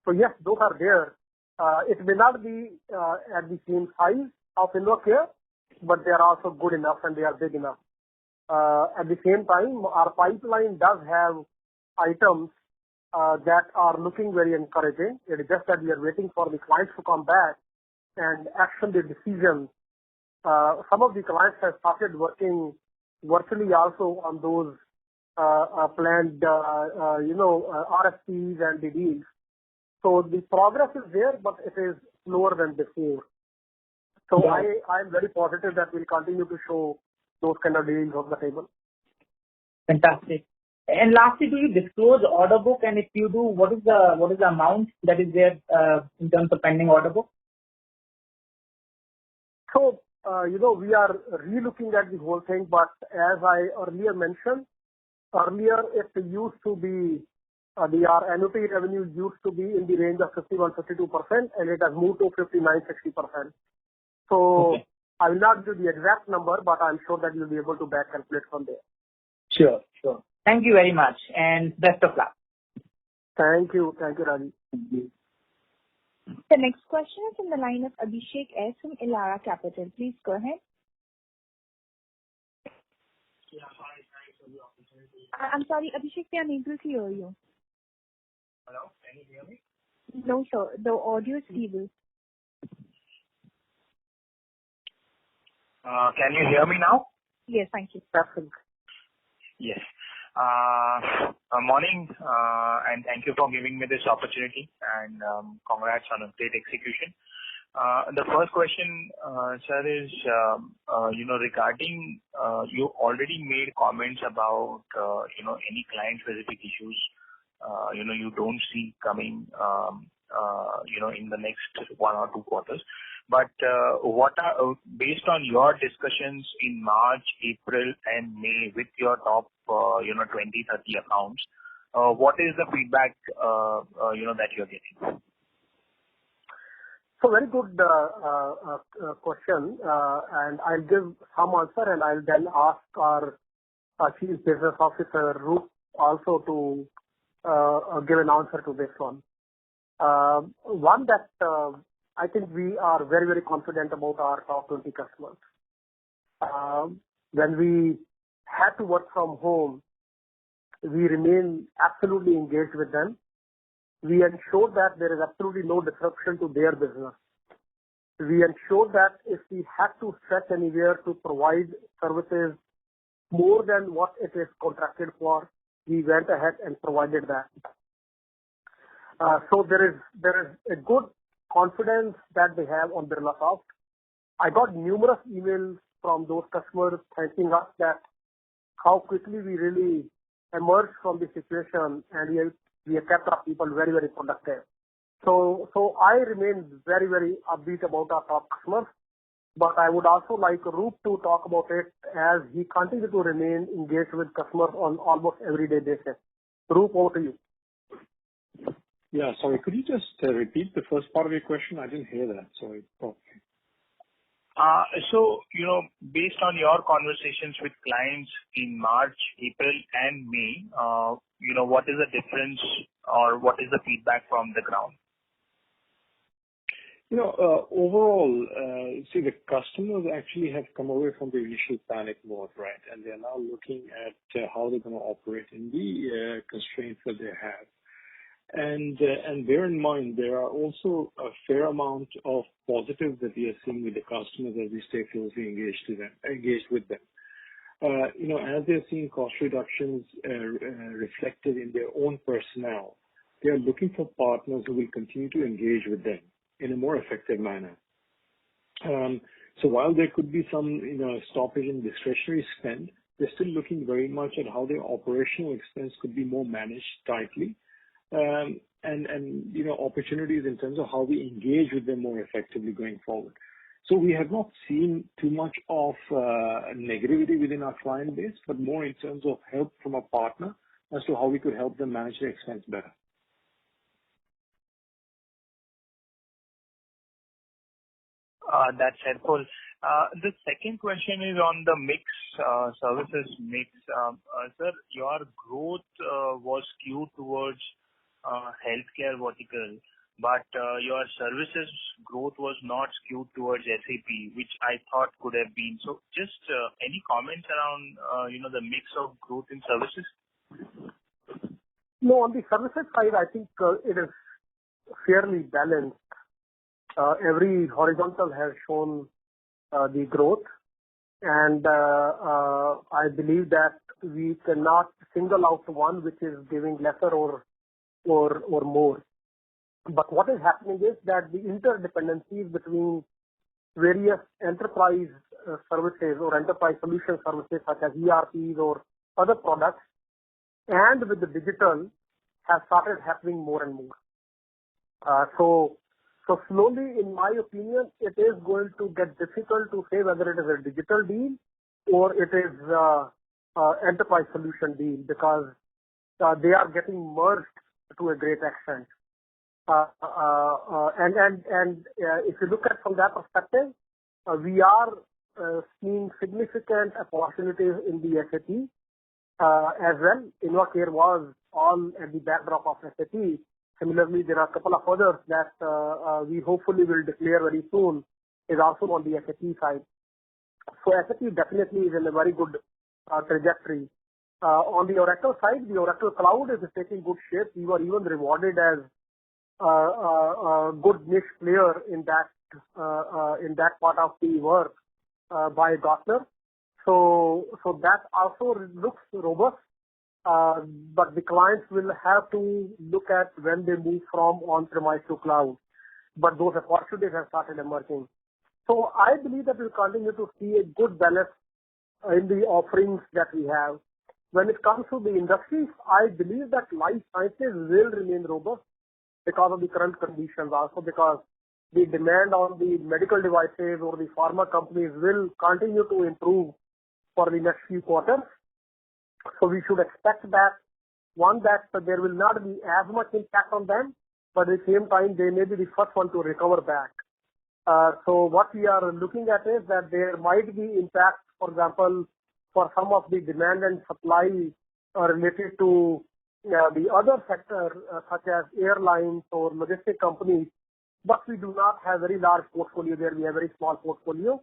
So yes, those are there. It may not be at the same size of InvaCare, but they are also good enough and they are big enough. At the same time, our pipeline does have items that are looking very encouraging. It is just that we are waiting for the clients to come back and action the decisions. Some of the clients have started working virtually also on those planned, RFPs and the deals. So the progress is there, but it is slower than before. So I am very positive that we'll continue to show those kind of deals on the table. Fantastic. And lastly, do you disclose order book? And if you do, what is the amount that is there in terms of pending order book? So, we are re-looking at the whole thing, but as I earlier mentioned, it used to be, our annuity revenue used to be in the range of 51-52%, and it has moved to 59-60%. So, okay. I will not give the exact number, but I'm sure that you'll be able to back calculate from there. Sure. Thank you very much, and best of luck. Thank you, Raji. Thank you. The next question is in the line of Abhishek S. from Elara Capital. Please go ahead. Yeah, hi. Thanks for the opportunity. I'm sorry, Abhishek, we are unable to hear you. Hello, can you hear me? No, sir. The audio is feeble. Can you hear me now? Yes, thank you. Perfect. Yes. Morning, and thank you for giving me this opportunity, and congrats on a great execution. The first question, sir, is, regarding, you already made comments about, any client-specific issues, you don't see coming, in the next 1 or 2 quarters. But based on your discussions in March, April, and May with your top, 20, 30 accounts, what is the feedback, that you're getting? So very good question, and I'll give some answer, and I'll then ask our Chief Business Officer, Roop, also to give an answer to this one. One that I think we are very, very confident about our top 20 customers. When we had to work from home, we remain absolutely engaged with them. We ensure that there is absolutely no disruption to their business. We ensure that if we had to stretch anywhere to provide services more than what it is contracted for, we went ahead and provided that. So there is a good confidence that they have on Birlasoft. I got numerous emails from those customers thanking us that how quickly we really emerged from the situation, and we have kept our people very, very productive. So I remain very, very upbeat about our top customers, but I would also like Roop to talk about it as he continues to remain engaged with customers on almost everyday basis. Roop, over to you. Yeah, sorry, could you just repeat the first part of your question? I didn't hear that. Sorry. Okay. So, based on your conversations with clients in March, April, and May, what is the difference or what is the feedback from the ground? Overall, see, the customers actually have come away from the initial panic mode, right? And they're now looking at how they're going to operate in the constraints that they have. And bear in mind, there are also a fair amount of positives that we are seeing with the customers as we stay closely engaged with them. As they're seeing cost reductions reflected in their own personnel, they are looking for partners who will continue to engage with them in a more effective manner. So while there could be some, stoppage in discretionary spend, they're still looking very much at how their operational expense could be more managed tightly. And opportunities in terms of how we engage with them more effectively going forward. So we have not seen too much of negativity within our client base, but more in terms of help from a partner as to how we could help them manage their expense better. That's helpful. The second question is on the mix, services mix. Sir, your growth was skewed towards healthcare vertical. but your services growth was not skewed towards SAP, which I thought could have been. So just any comments around, the mix of growth in services? No, on the services side, I think it is fairly balanced. Every horizontal has shown the growth, and I believe that we cannot single out one which is giving lesser or more. But what is happening is that the interdependencies between various enterprise services or enterprise solution services such as ERPs or other products and with the digital have started happening more and more. So slowly, in my opinion, it is going to get difficult to say whether it is a digital deal or it is enterprise solution deal, because they are getting merged to a great extent. And if you look at from that perspective, we are seeing significant opportunities in the SAP as well. InvaCare was all at the backdrop of SAP. Similarly, there are a couple of others that we hopefully will declare very soon is also on the SAP side. So SAP definitely is in a very good trajectory. On the Oracle side, the Oracle Cloud is taking good shape. We were even rewarded as a good niche player in that part of the work by Gartner. So that also looks robust. But the clients will have to look at when they move from on-premise to cloud. But those opportunities have started emerging. So I believe that we'll continue to see a good balance in the offerings that we have. When it comes to the industries, I believe that life sciences will remain robust because of the current conditions, also because the demand on the medical devices or the pharma companies will continue to improve for the next few quarters. So we should expect that, one, that there will not be as much impact on them, but at the same time, they may be the first one to recover back. So what we are looking at is that there might be impact, for example, for some of the demand and supply related to the other sector, such as airlines or logistic companies, but we do not have very large portfolio there. We have very small portfolio,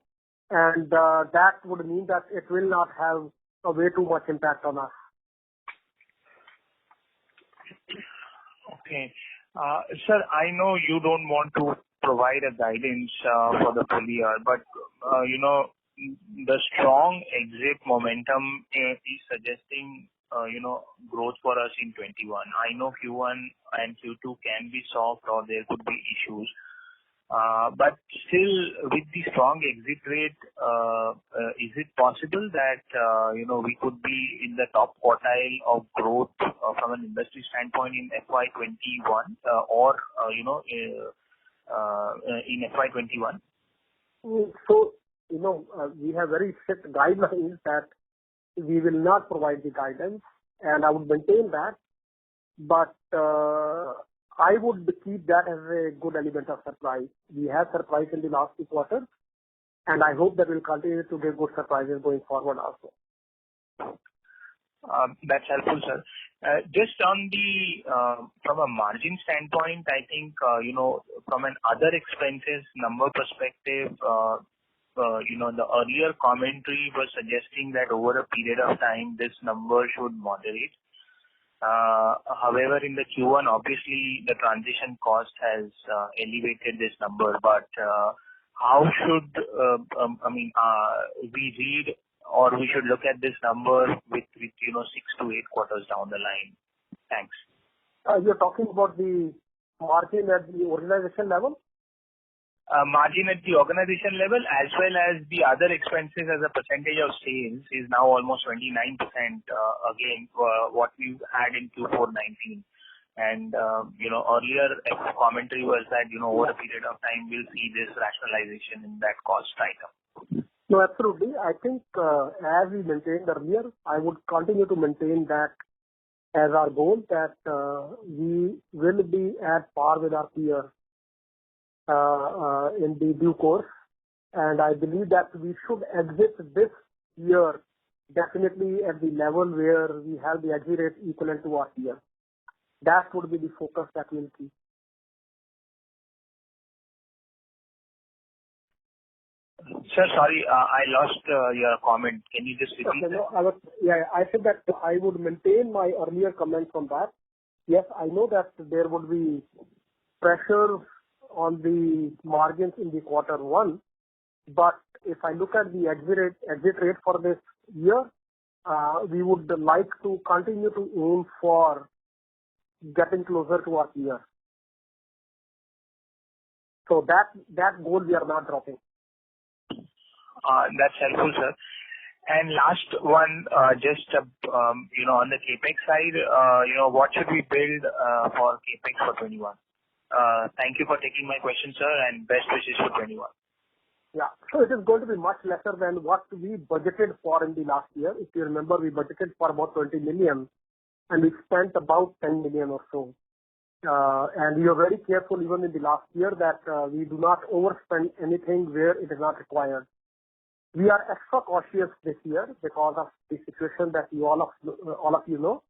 and that would mean that it will not have a way too much impact on us. Okay. Sir, I know you don't want to provide a guidance for the full year, but, the strong exit momentum is suggesting, growth for us in 21. I know Q1 and Q2 can be soft or there could be issues. But still, with the strong exit rate, is it possible that, we could be in the top quartile of growth from an industry standpoint in FY21 or, in FY21? So, we have very strict guidelines that we will not provide the guidance, and I would maintain that. But I would keep that as a good element of surprise. We have surprise in the last 2 quarters, and I hope that we'll continue to get good surprises going forward also. That's helpful, sir. Just on the from a margin standpoint, I think, from an other expenses number perspective, the earlier commentary was suggesting that over a period of time, this number should moderate. However, in the Q1, obviously, the transition cost has elevated this number. But how should, we read or we should look at this number with 6 to 8 quarters down the line? Thanks. You're talking about the margin at the organization level? Margin at the organization level as well as the other expenses as a percentage of sales is now almost 29% again what we had in Q4 19. And, earlier commentary was that, over a period of time, we'll see this rationalization in that cost item. No, absolutely. I think as we maintained earlier, I would continue to maintain that as our goal, that we will be at par with our peers in the due course. And I believe that we should exit this year definitely at the level where we have the exit rate equivalent to our peers. That would be the focus that we'll keep. Sir, sorry, I lost your comment. Can you just repeat Okay, that? I said that I would maintain my earlier comment on that. Yes, I know that there would be pressure on the margins in the quarter one, but if I look at the exit rate for this year, we would like to continue to aim for getting closer to our year. So that goal we are not dropping. That's helpful, sir. And last one, just on the CapEx side, what should we build for CapEx for 21? Thank you for taking my question, sir, and best wishes for 21. Yeah. So it is going to be much lesser than what we budgeted for in the last year. If you remember, we budgeted for about 20 million, and we spent about 10 million or so. And we are very careful even in the last year that we do not overspend anything where it is not required. We are extra cautious this year because of the situation that all of you know.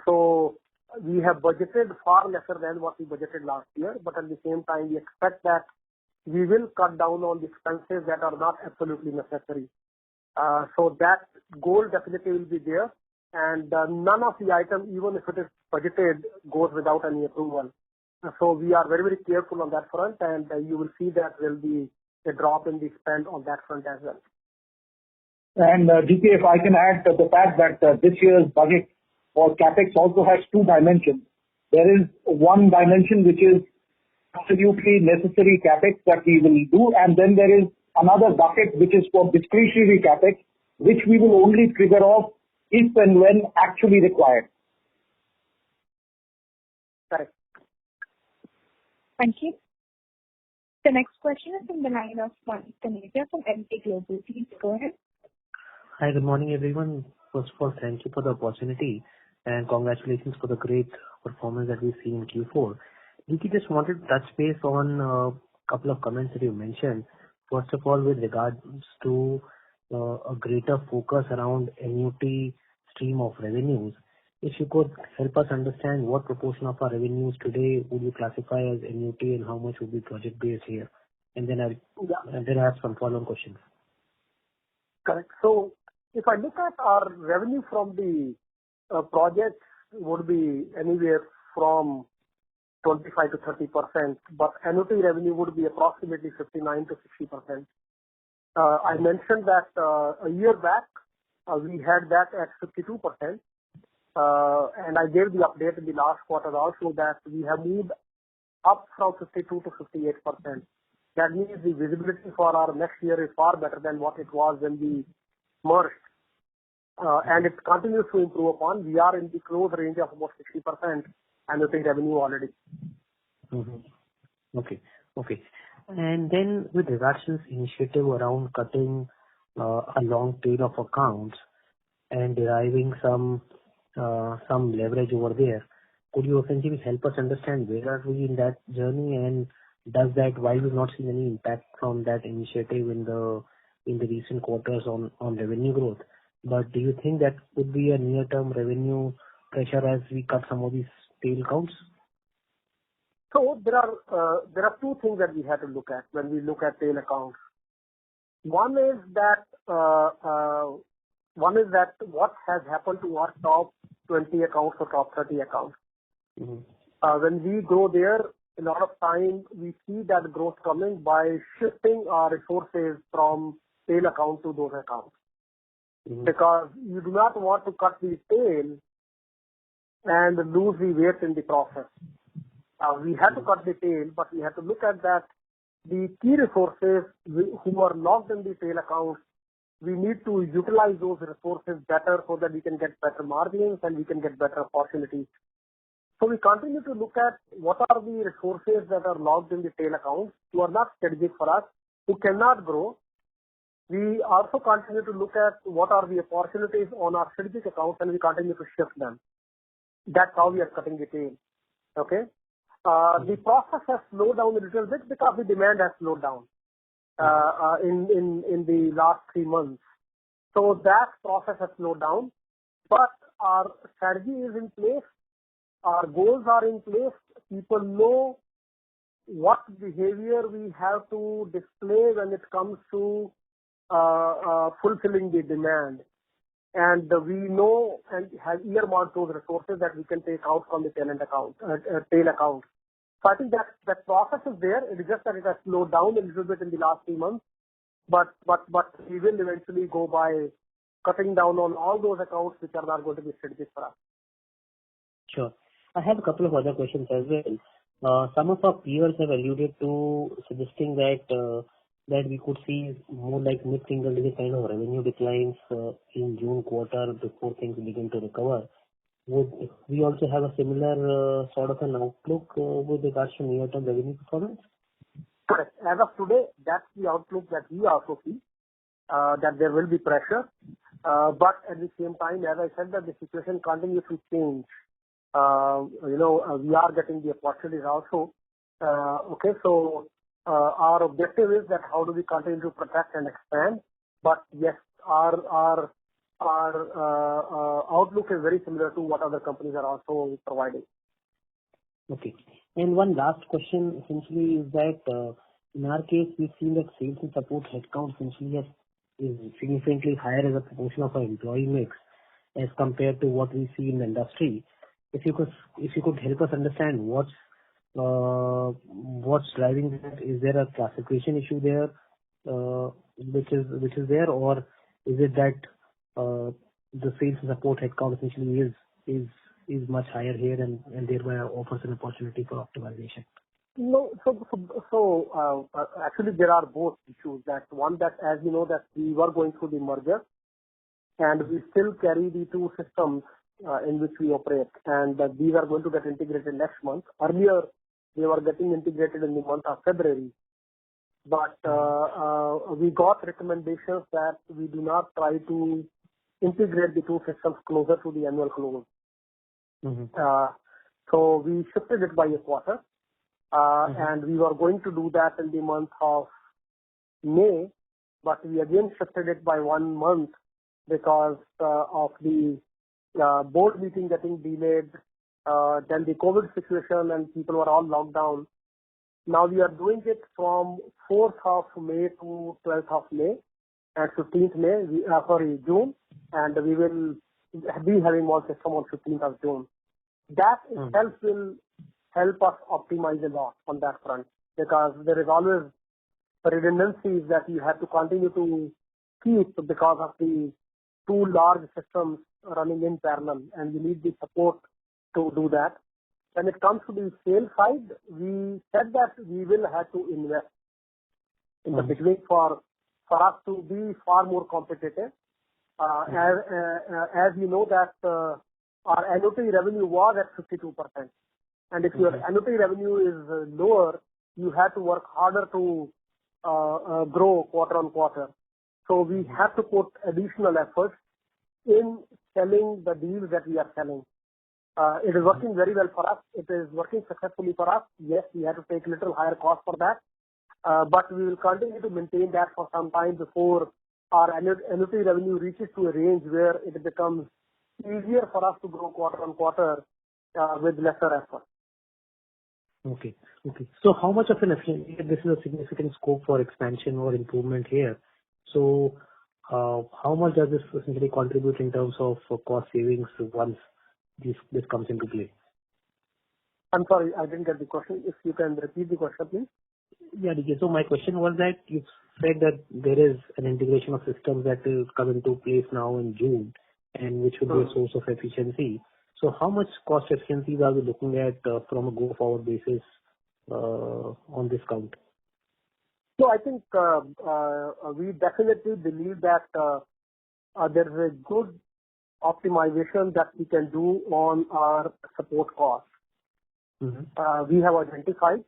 So we have budgeted far lesser than what we budgeted last year, but at the same time, we expect that we will cut down on the expenses that are not absolutely necessary. So that goal definitely will be there, and none of the item, even if it is budgeted, goes without any approval. So we are very, very careful on that front, and you will see that there will be a drop in the spend on that front as well. And DK, if I can add the fact that this year's budget for CapEx also has two dimensions. There is one dimension which is absolutely necessary CapEx that we will do, and then there is another bucket which is for discretionary CapEx, which we will only trigger off if and when actually required. Correct. Thank you. The next question is from the line of Manik Taneja from Emkay Global. Please go ahead. Hi, good morning, everyone. First of all, thank you for the opportunity and congratulations for the great performance that we've seen in Q4. DK, just wanted to touch base on a couple of comments that you mentioned. First of all, with regards to a greater focus around annuity stream of revenues, if you could help us understand what proportion of our revenues today would you classify as annuity and how much would be project-based here? And then I have some follow-on questions. Correct. So if I look at our revenue from the projects would be anywhere from 25 to 30%, but annuity revenue would be approximately 59 to 60%. I mentioned that a year back we had that at 52%. And I gave the update in the last quarter also that we have moved up from 52 to 58%. That means the visibility for our next year is far better than what it was when we merged. And it continues to improve upon. We are in the close range of about 60% annuity revenue already. Mm-hmm. Okay. And then with regards to this initiative around cutting a long tail of accounts and deriving some leverage over there, could you essentially help us understand where are we in that journey, and does that, while we've not seen any impact from that initiative in the recent quarters on revenue growth, but do you think that could be a near-term revenue pressure as we cut some of these tail counts? So there are two things that we have to look at when we look at tail accounts. One is that what has happened to our top 20 accounts or top 30 accounts. Mm-hmm. When we go there, a lot of time we see that growth coming by shifting our resources from tail account to those accounts. Mm-hmm. Because you do not want to cut the tail and lose the weight in the process. We have to cut the tail, but we have to look at that the key resources who are locked in the tail accounts, we need to utilize those resources better so that we can get better margins and we can get better opportunities. So we continue to look at what are the resources that are locked in the tail accounts who are not strategic for us, who cannot grow. We also continue to look at what are the opportunities on our strategic accounts and we continue to shift them. That's how we are cutting the tail. Okay. The process has slowed down a little bit because the demand has slowed down in the last 3 months. So that process has slowed down, but our strategy is in place. Our goals are in place. People know what behavior we have to display when it comes to fulfilling the demand. And we know and have earmarked those resources that we can take out from the tail account. So I think that process is there. It is just that it has slowed down a little bit in the last 3 months. But we will eventually go by cutting down on all those accounts which are not going to be strategic for us. Sure. I have a couple of other questions as well. Some of our peers have alluded to suggesting that we could see more like mid-single digit kind of revenue declines in June quarter before things begin to recover. Would we also have a similar sort of an outlook with regards to near-term revenue performance? Correct. As of today, that's the outlook that we also see, that there will be pressure. But at the same time, as I said, that the situation continues to change. We are getting the opportunities also. So our objective is that how do we continue to protect and expand? But yes, our outlook is very similar to what other companies are also providing. Okay. And one last question essentially is that in our case, we've seen that sales and support headcount essentially is significantly higher as a proportion of our employee mix as compared to what we see in the industry. If you could help us understand what's driving that? Is there a classification issue there, which is there, or is it that the sales and support headcount essentially is much higher here and thereby offers an opportunity for optimization? No, so actually there are both issues. That one, that as you know that we were going through the merger, and we still carry the two systems in which we operate, and these are going to get integrated next month. Earlier, they were getting integrated in the month of February, but we got recommendations that we do not try to integrate the two systems closer to the annual close. So we shifted it by a quarter, and we were going to do that in the month of May, but we again shifted it by 1 month because of the board meeting getting delayed, then the COVID situation, and people were all locked down. Now we are doing it from 4th of May to 12th of May and 15th June, and we will be having one system on 15th of June. That itself will help us optimize a lot on that front, because there is always redundancies that you have to continue to keep because of the two large systems running in parallel, and you need the support to do that. When it comes to the sales side, we said that we will have to invest in the beginning for us to be far more competitive. As you know that our annuity revenue was at 52%. And if your annuity revenue is lower, you have to work harder to grow quarter on quarter. So we have to put additional efforts in selling the deals that we are selling. It is working very well for us. It is working successfully for us. Yes, we have to take a little higher cost for that. But we will continue to maintain that for some time before our annuity revenue reaches to a range where it becomes easier for us to grow quarter on quarter with lesser effort. Okay. So how much of an efficiency, this is a significant scope for expansion or improvement here. So how much does this essentially contribute in terms of cost savings once this comes into play? I'm sorry, I didn't get the question. If you can repeat the question, please. Yeah, DK. So my question was that you said that there is an integration of systems that will come into place now in June, and which will be a source of efficiency. So how much cost efficiencies are we looking at from a go-forward basis on this count? So I think we definitely believe that there is a good optimization that we can do on our support costs. We have identified,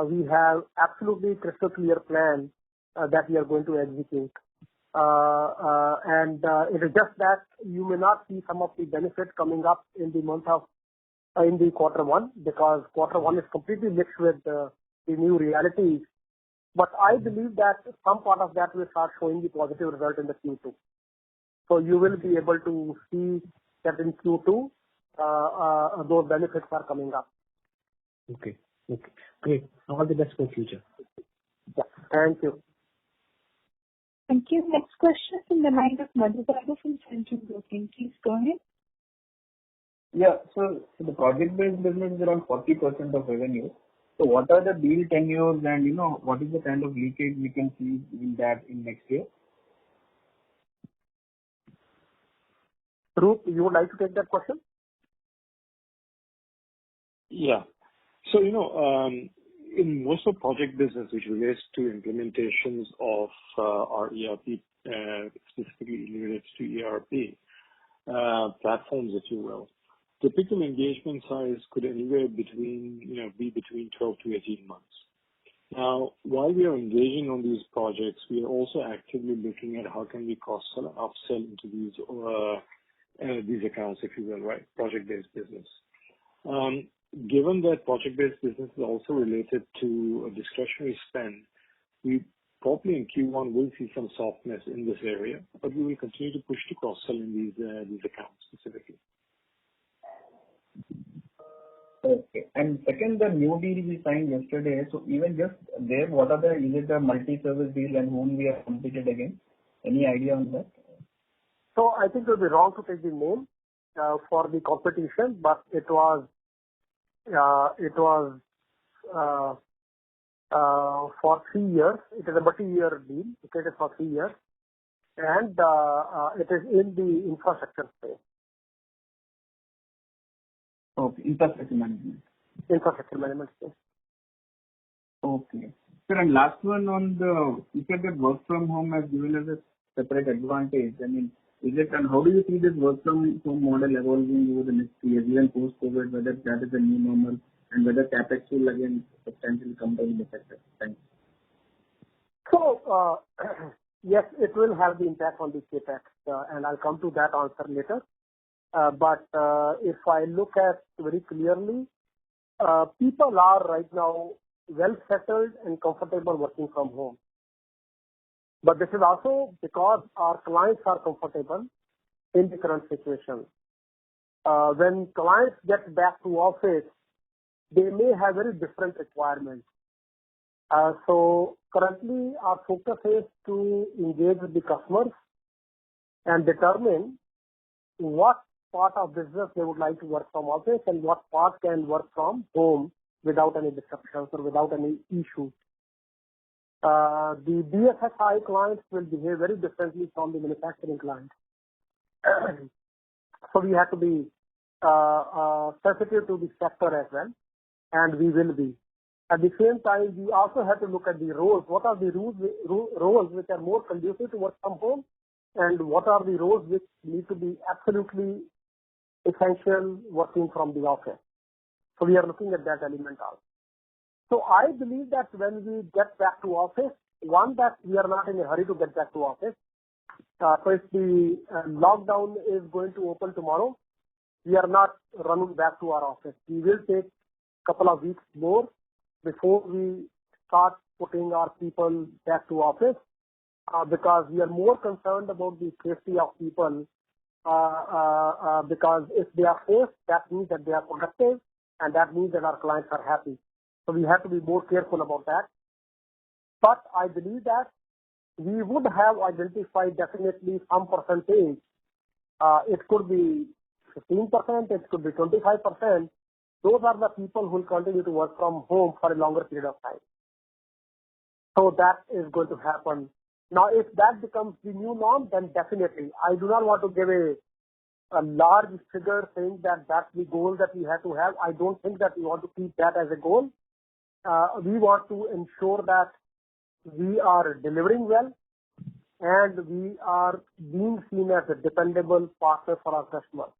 we have absolutely crystal clear plan that we are going to execute. And it is just that you may not see some of the benefits coming up in the month of in the quarter one, because quarter one is completely mixed with the new realities. But I believe that some part of that will start showing the positive result in the Q2. So you will be able to see that in Q2 those benefits are coming up. Okay. Okay, great. All the best for the future. Yeah. Thank you. Thank you. Next question from the line of Madhukar from Centrum Broking. Please go ahead. Yeah. So the project-based business is around 40% of revenue. So what are the deal tenures and, what is the kind of leakage we can see in that in next year? Roop, you would like to take that question? Yeah. So, in most of project business, which relates to implementations of our ERP, specifically relates to ERP platforms, if you will, typical engagement size could anywhere be between 12 to 18 months. Now, while we are engaging on these projects, we are also actively looking at how can we cross-sell and upsell into these accounts, if you will, right? Project-based business. Given that project-based business is also related to a discretionary spend, we probably in Q1 will see some softness in this area, but we will continue to push to cross-sell in these accounts specifically. Okay. And second, the new deal we signed yesterday, so even just there, is it a multi-service deal and whom we have competed against? Any idea on that? So I think it would be wrong to take the name for the competition, but it was for 3 years. It is a multi-year deal. It is for 3 years, and it is in the infrastructure space. Okay, infrastructure management. Infrastructure management space. Okay. Sir, and last one on you said that work from home has given us a separate advantage. I mean, is it, and how do you see this work from home model evolving over the next 3 years, even post-COVID, whether that is a new normal and whether CapEx will again substantially come down in the sector? Thanks. So, yes, it will have the impact on the CapEx, and I'll come to that answer later. But if I look at very clearly, people are right now well settled and comfortable working from home. But this is also because our clients are comfortable in the current situation. When clients get back to office, they may have very different requirements. So currently our focus is to engage with the customers and determine what part of business they would like to work from office and what part can work from home without any disruptions or without any issues. The BFSI clients will behave very differently from the manufacturing clients. So we have to be sensitive to the sector as well, and we will be. At the same time, we also have to look at the roles. What are the roles which are more conducive to work from home, and what are the roles which need to be absolutely essential working from the office? So we are looking at that element also. So I believe that when we get back to office, one, that we are not in a hurry to get back to office. So if the lockdown is going to open tomorrow, we are not running back to our office. We will take a couple of weeks more before we start putting our people back to office, because we are more concerned about the safety of people, because if they are safe, that means that they are productive, and that means that our clients are happy. So we have to be more careful about that. But I believe that we would have identified definitely some percentage. It could be 15%, it could be 25%. Those are the people who will continue to work from home for a longer period of time. So that is going to happen. Now, if that becomes the new norm, then definitely. I do not want to give a large figure saying that that's the goal that we have to have. I don't think that we want to keep that as a goal. We want to ensure that we are delivering well and we are being seen as a dependable partner for our customers.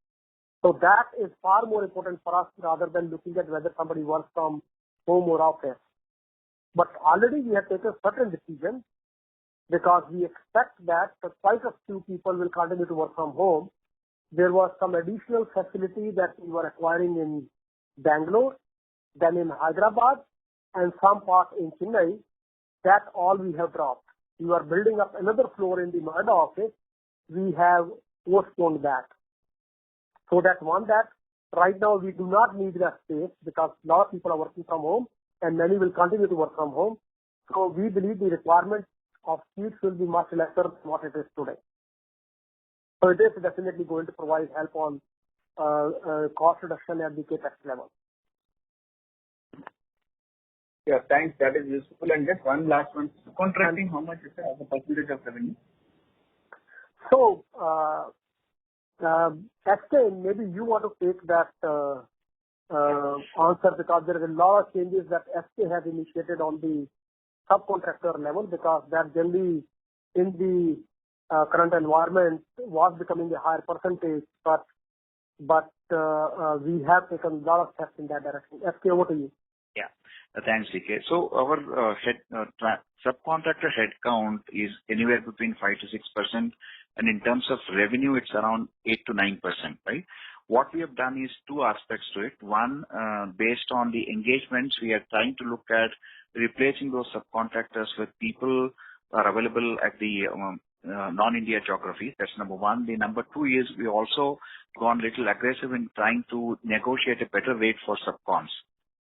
So that is far more important for us rather than looking at whether somebody works from home or office. But already we have taken certain decisions because we expect that quite a few people will continue to work from home. There was some additional facility that we were acquiring in Bangalore, then in Hyderabad, and some part in Chennai. That all we have dropped. We are building up another floor in the Noida office. We have postponed that. So that's one, that right now we do not need that space because a lot of people are working from home. and many will continue to work from home. So we believe the requirement of seats will be much lesser than what it is today. So it is definitely going to provide help on cost reduction at the capex level. Yeah, thanks. That is useful. And just one last one. Contracting, how much is it as a percentage of revenue? So, SK, maybe you want to take that answer, because there is a lot of changes that SK has initiated on the subcontractor level, because that generally in the current environment was becoming a higher percentage, but we have taken a lot of steps in that direction. SK, over to you. Yeah. Thanks, DK. So our subcontractor headcount is anywhere between 5 to 6%, and in terms of revenue, it's around 8 to 9%, right? What we have done is two aspects to it. One, based on the engagements, we are trying to look at replacing those subcontractors with people who are available at the non-India geographies. That's number one. The number two is we also gone a little aggressive in trying to negotiate a better rate for subcons,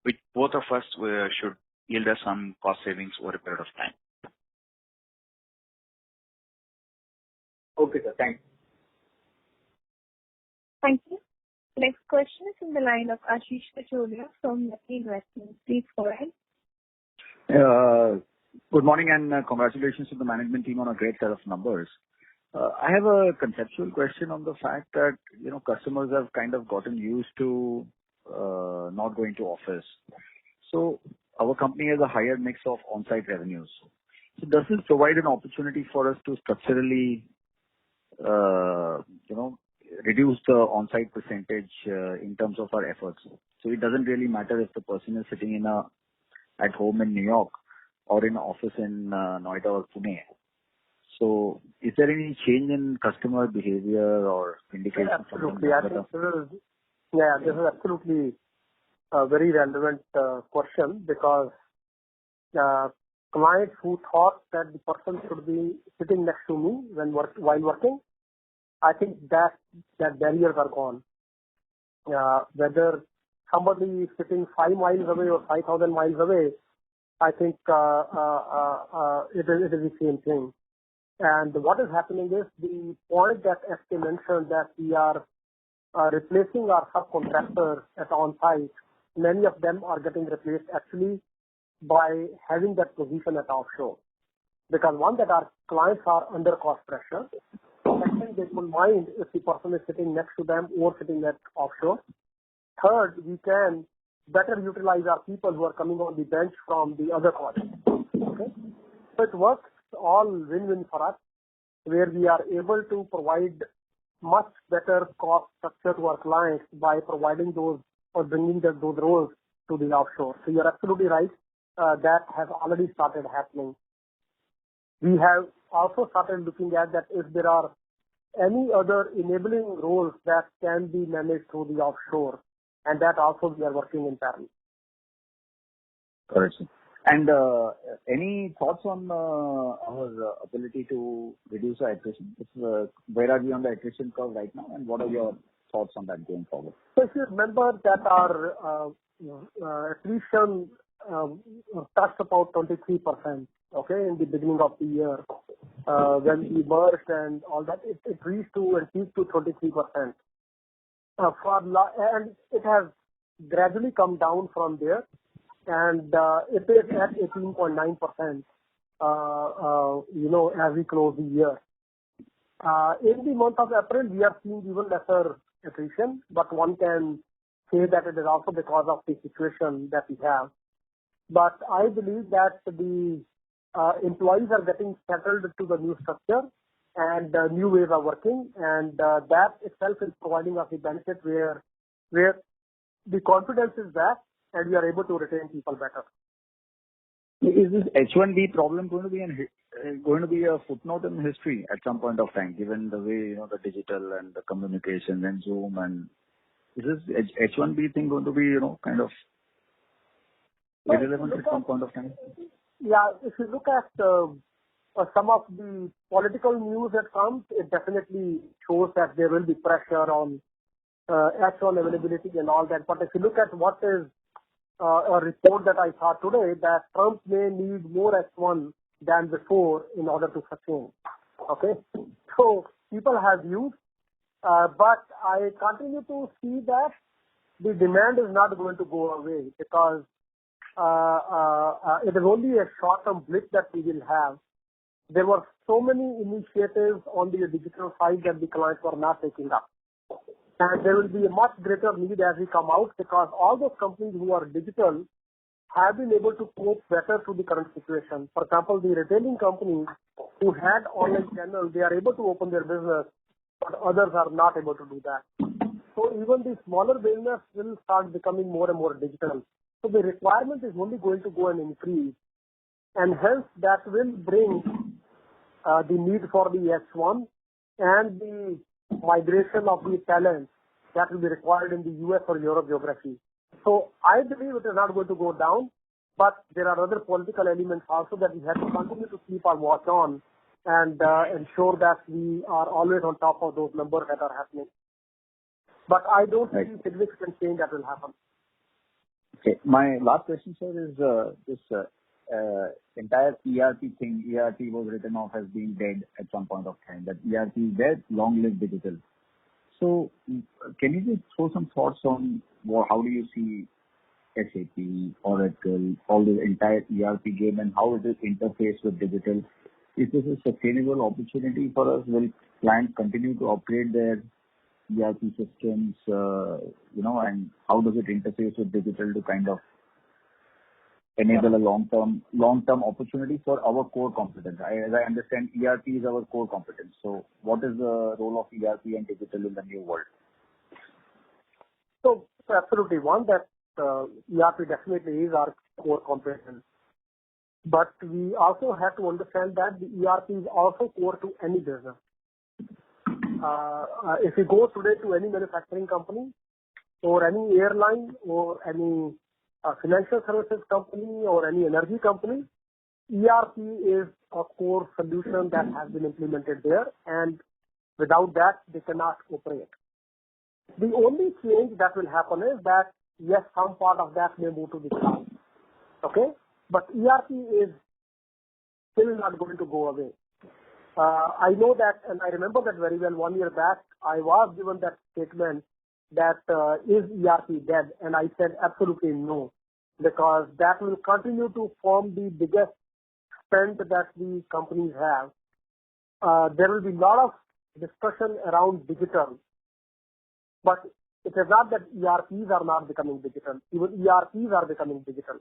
which both of us should yield us some cost savings over a period of time. Okay, sir. Thanks. Thank you. Next question is from the line of Ashish Kacholia from Lucky Investments. Please go ahead. Good morning and congratulations to the management team on a great set of numbers. I have a conceptual question on the fact that, customers have kind of gotten used to not going to office. So our company has a higher mix of on-site revenues. So does this provide an opportunity for us to structurally, reduce the on-site percentage in terms of our efforts? So it doesn't really matter if the person is sitting at home in New York or in an office in Noida or Pune. So is there any change in customer behavior or indication? Absolutely. I think this is absolutely a very relevant question, because clients who thought that the person should be sitting next to me while working, I think that barriers are gone. Whether somebody is sitting 5 miles away or 5,000 miles away, I think it is the same thing. And what is happening is the point that SK mentioned, that we are replacing our subcontractors at on-site. Many of them are getting replaced actually by having that position at offshore. Because one, that our clients are under cost pressure. Second, they don't mind if the person is sitting next to them or sitting at offshore. Third, we can better utilize our people who are coming on the bench from the other projects. Okay? So it works all win-win for us, where we are able to provide much better cost structure to our clients by providing those or bringing those roles to the offshore. So you're absolutely right. That has already started happening. We have also started looking at that if there are any other enabling roles that can be managed through the offshore, and that also we are working in parallel. Correct. And any thoughts on our ability to reduce our attrition? Where are we on the attrition curve right now, and what are your thoughts on that going forward? So if you remember that our attrition touched about 23%, okay, in the beginning of the year. When we merged and all that, it reached to and peaked to 23%. And it has gradually come down from there, and it is at 18.9%, as we close the year. In the month of April, we are seeing even lesser attrition, but one can say that it is also because of the situation that we have. But I believe that the employees are getting settled to the new structure and new ways of working, and that itself is providing us a benefit where the confidence is back and we are able to retain people better. Is this H1B problem going to be a footnote in history at some point of time, given the way the digital and the communication and Zoom, and is this H1B thing going to be kind of irrelevant at some point of time? Yeah, if you look at some of the political news that comes, it definitely shows that there will be pressure on H1 availability and all that. But if you look at what is a report that I saw today that Trump may need more S1 than before in order to sustain. Okay, so people have views, but I continue to see that the demand is not going to go away because it is only a short-term blip that we will have. There were so many initiatives on the digital side that the clients were not taking up. And there will be a much greater need as we come out because all those companies who are digital have been able to cope better to the current situation. For example, the retailing companies who had online channels, they are able to open their business, but others are not able to do that. So even the smaller business will start becoming more and more digital. So the requirement is only going to go and increase. And hence that will bring the need for the S1 and the migration of the talent that will be required in the US or Europe geography. So I believe it is not going to go down, but there are other political elements also that we have to continue to keep our watch on and ensure that we are always on top of those numbers that are happening. But I don't see significant change that will happen. Okay. My last question, sir, is this entire ERP thing. ERP was written off as being dead at some point of time. That ERP is dead, long live digital. So can you just throw some thoughts on how do you see SAP, Oracle, all the entire ERP game and how is it interface with digital? Is this a sustainable opportunity for us? Will clients continue to upgrade their ERP systems, and how does it interface with digital to kind of enable a long-term opportunity for our core competence? As I understand, ERP is our core competence. So what is the role of ERP and digital in the new world? So absolutely one that ERP definitely is our core competence. But we also have to understand that the ERP is also core to any business. If you go today to any manufacturing company or any airline or any financial services company or any energy company, ERP is a core solution that has been implemented there, and without that, they cannot operate. The only change that will happen is that, yes, some part of that may move to the cloud. Okay? But ERP is still not going to go away. I know that, and I remember that very well. 1 year back, I was given that statement that is ERP dead? And I said absolutely no, because that will continue to form the biggest spend that the companies have. There will be a lot of discussion around digital, but it is not that ERPs are not becoming digital. Even ERPs are becoming digital.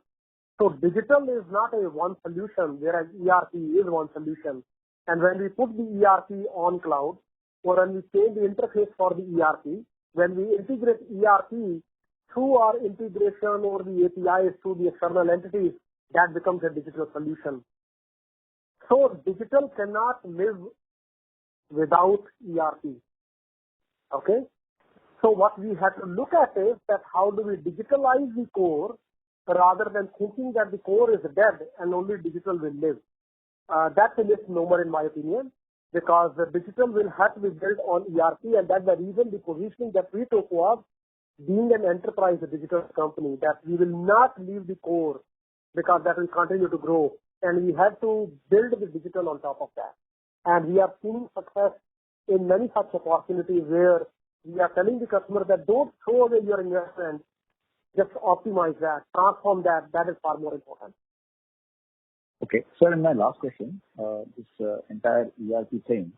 So digital is not a one solution, whereas ERP is one solution. And when we put the ERP on cloud, or when we change the interface for the ERP, when we integrate ERP through our integration or the APIs through the external entities, that becomes a digital solution. So digital cannot live without ERP. Okay? So what we have to look at is that how do we digitalize the core rather than thinking that the core is dead and only digital will live. That's a misnomer in my opinion, because the digital will have to be built on ERP, and that's the reason the positioning that we took was being an enterprise digital company, that we will not leave the core because that will continue to grow, and we have to build the digital on top of that. And we are seeing success in many such opportunities where we are telling the customer that don't throw away your investment, just optimize that, transform that. That is far more important. Okay. Sir, and my last question, this entire ERP thing,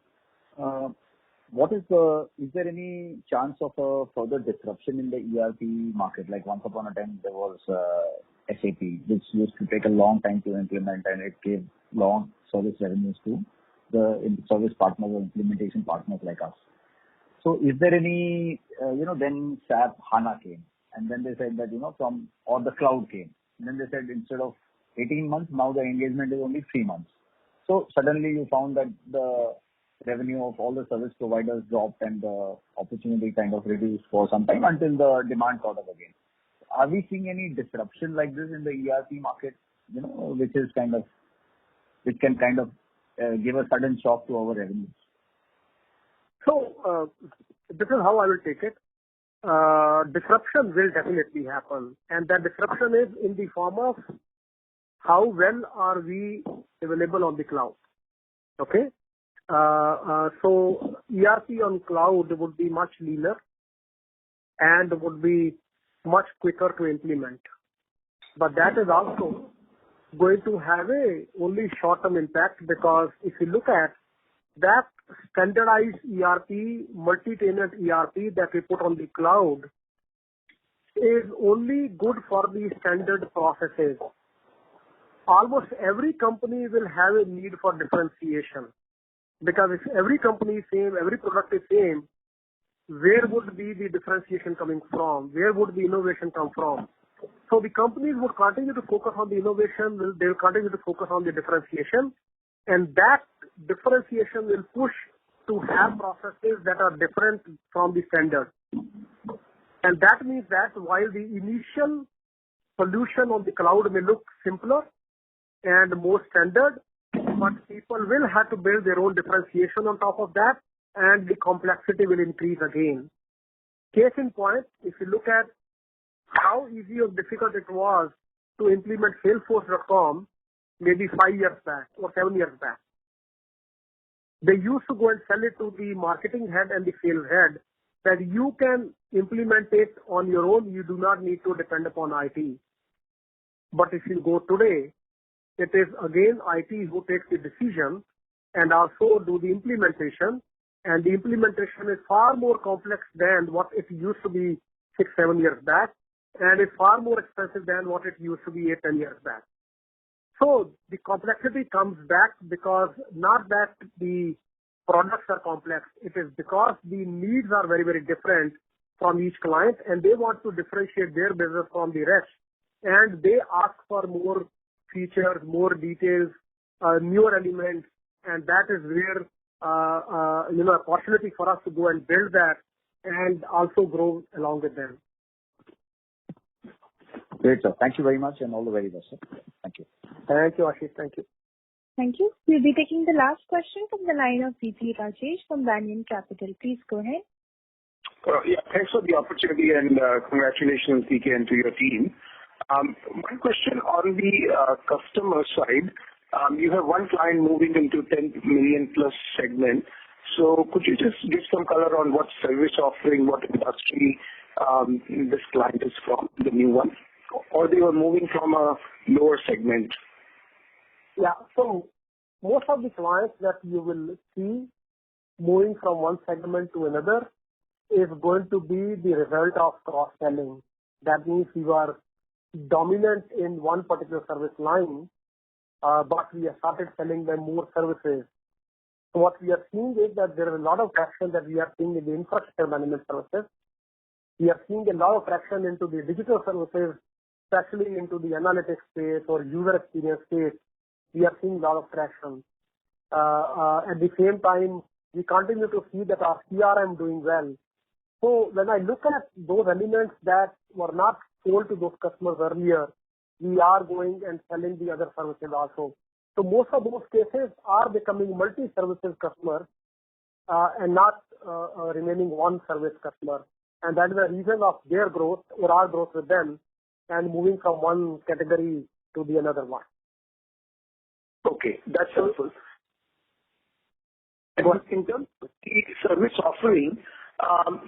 is there any chance of a further disruption in the ERP market? Like once upon a time, there was SAP, which used to take a long time to implement, and it gave long service revenues to the service partners or implementation partners like us. So is there any, then SAP HANA came, and then they said that, or the cloud came. And then they said instead of 18 months, now the engagement is only 3 months. So suddenly you found that the revenue of all the service providers dropped and the opportunity kind of reduced for some time until the demand caught up again. Are we seeing any disruption like this in the ERP market, which can kind of give a sudden shock to our revenues? So this is how I will take it. disruption will definitely happen. And that disruption is in the form of how well are we available on the cloud. Okay? So ERP on cloud would be much leaner and would be much quicker to implement. But that is also going to have a only short-term impact, because if you look at that standardized ERP, multi-tenant ERP that we put on the cloud is only good for the standard processes. Almost every company will have a need for differentiation, because if every company is same, every product is same, where would be the differentiation coming from? Where would the innovation come from? So the companies would continue to focus on the innovation, they will continue to focus on the differentiation, and that differentiation will push to have processes that are different from the standard. And that means that while the initial solution on the cloud may look simpler and more standard, but people will have to build their own differentiation on top of that, and the complexity will increase again. Case in point, if you look at how easy or difficult it was to implement Salesforce.com maybe 5 years back or 7 years back. They used to go and sell it to the marketing head and the sales head that you can implement it on your own, you do not need to depend upon IT. But if you go today, it is again IT who takes the decision and also do the implementation, and the implementation is far more complex than what it used to be 6-7 years back, and it's far more expensive than what it used to be 8-10 years back. So the complexity comes back because not that the products are complex, it is because the needs are very, very different from each client, and they want to differentiate their business from the rest, and they ask for more features, more details, newer elements, and that is where opportunity for us to go and build that and also grow along with them. Great, sir. Thank you very much, and all the very best, sir. Thank you. Thank you, Ashish. Thank you. Thank you. We'll be taking the last question from the line of VP Rajesh from Banyan Capital. Please go ahead. Thanks for the opportunity, and congratulations, DK, and to your team. One question on the customer side. You have one client moving into 10 million plus segment. So could you just give some color on what service offering, what industry this client is from, the new one? Or they were moving from a lower segment? Yeah, so most of the clients that you will see moving from one segment to another is going to be the result of cross-selling. That means you are dominant in one particular service line, but we have started selling them more services. So what we are seeing is that there is a lot of traction that we are seeing in the infrastructure management services. We are seeing a lot of traction into the digital services, especially into the analytics space or user experience space. We are seeing a lot of traction. At the same time, we continue to see that our CRM doing well. So when I look at those elements that were not sold to those customers earlier, we are going and selling the other services also. So most of those cases are becoming multi-services customers and not remaining one service customer. And that is the reason of their growth or our growth with them and moving from one category to the another one. Okay, that's helpful. And in terms of the service offering,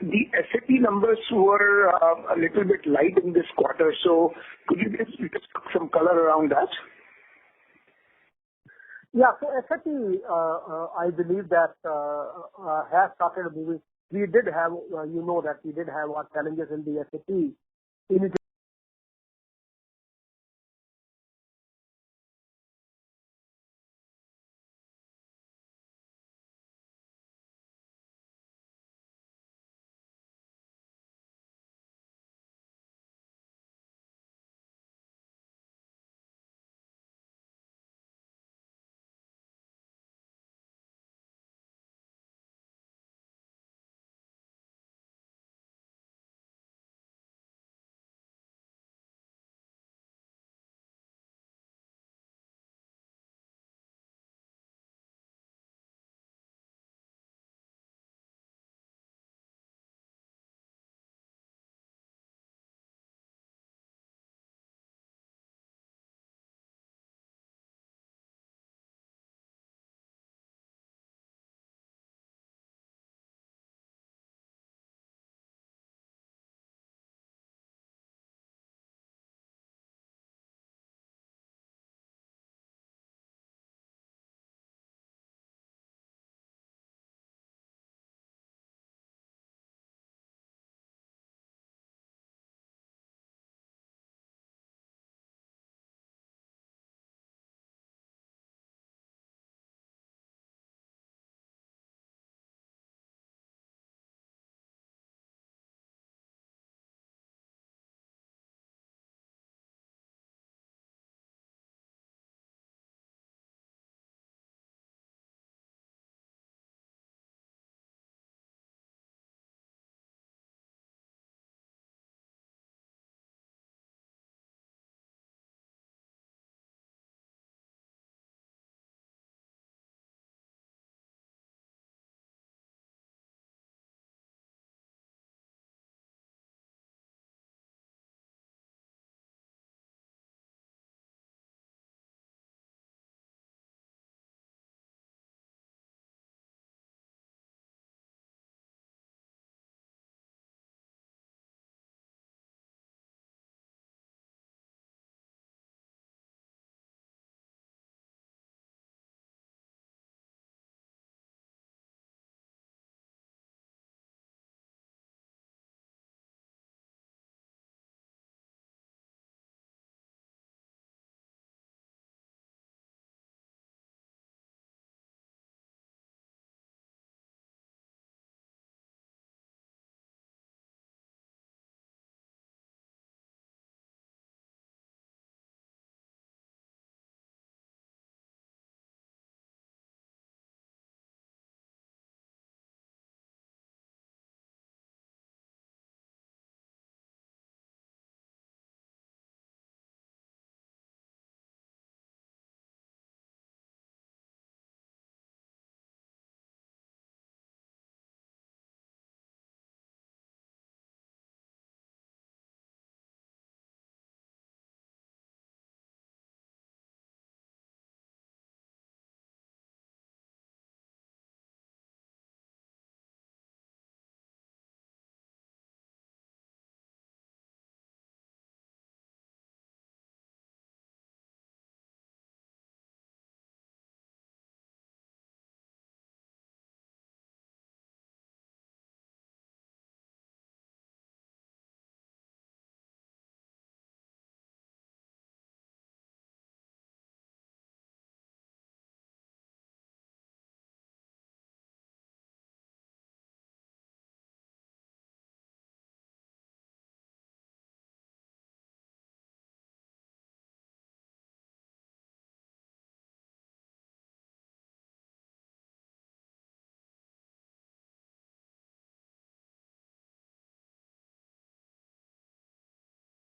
the SAP numbers were a little bit light in this quarter. So could you just put some color around that? Yeah, so SAP, I believe that has started moving. We did have, that we did have our challenges in the SAP.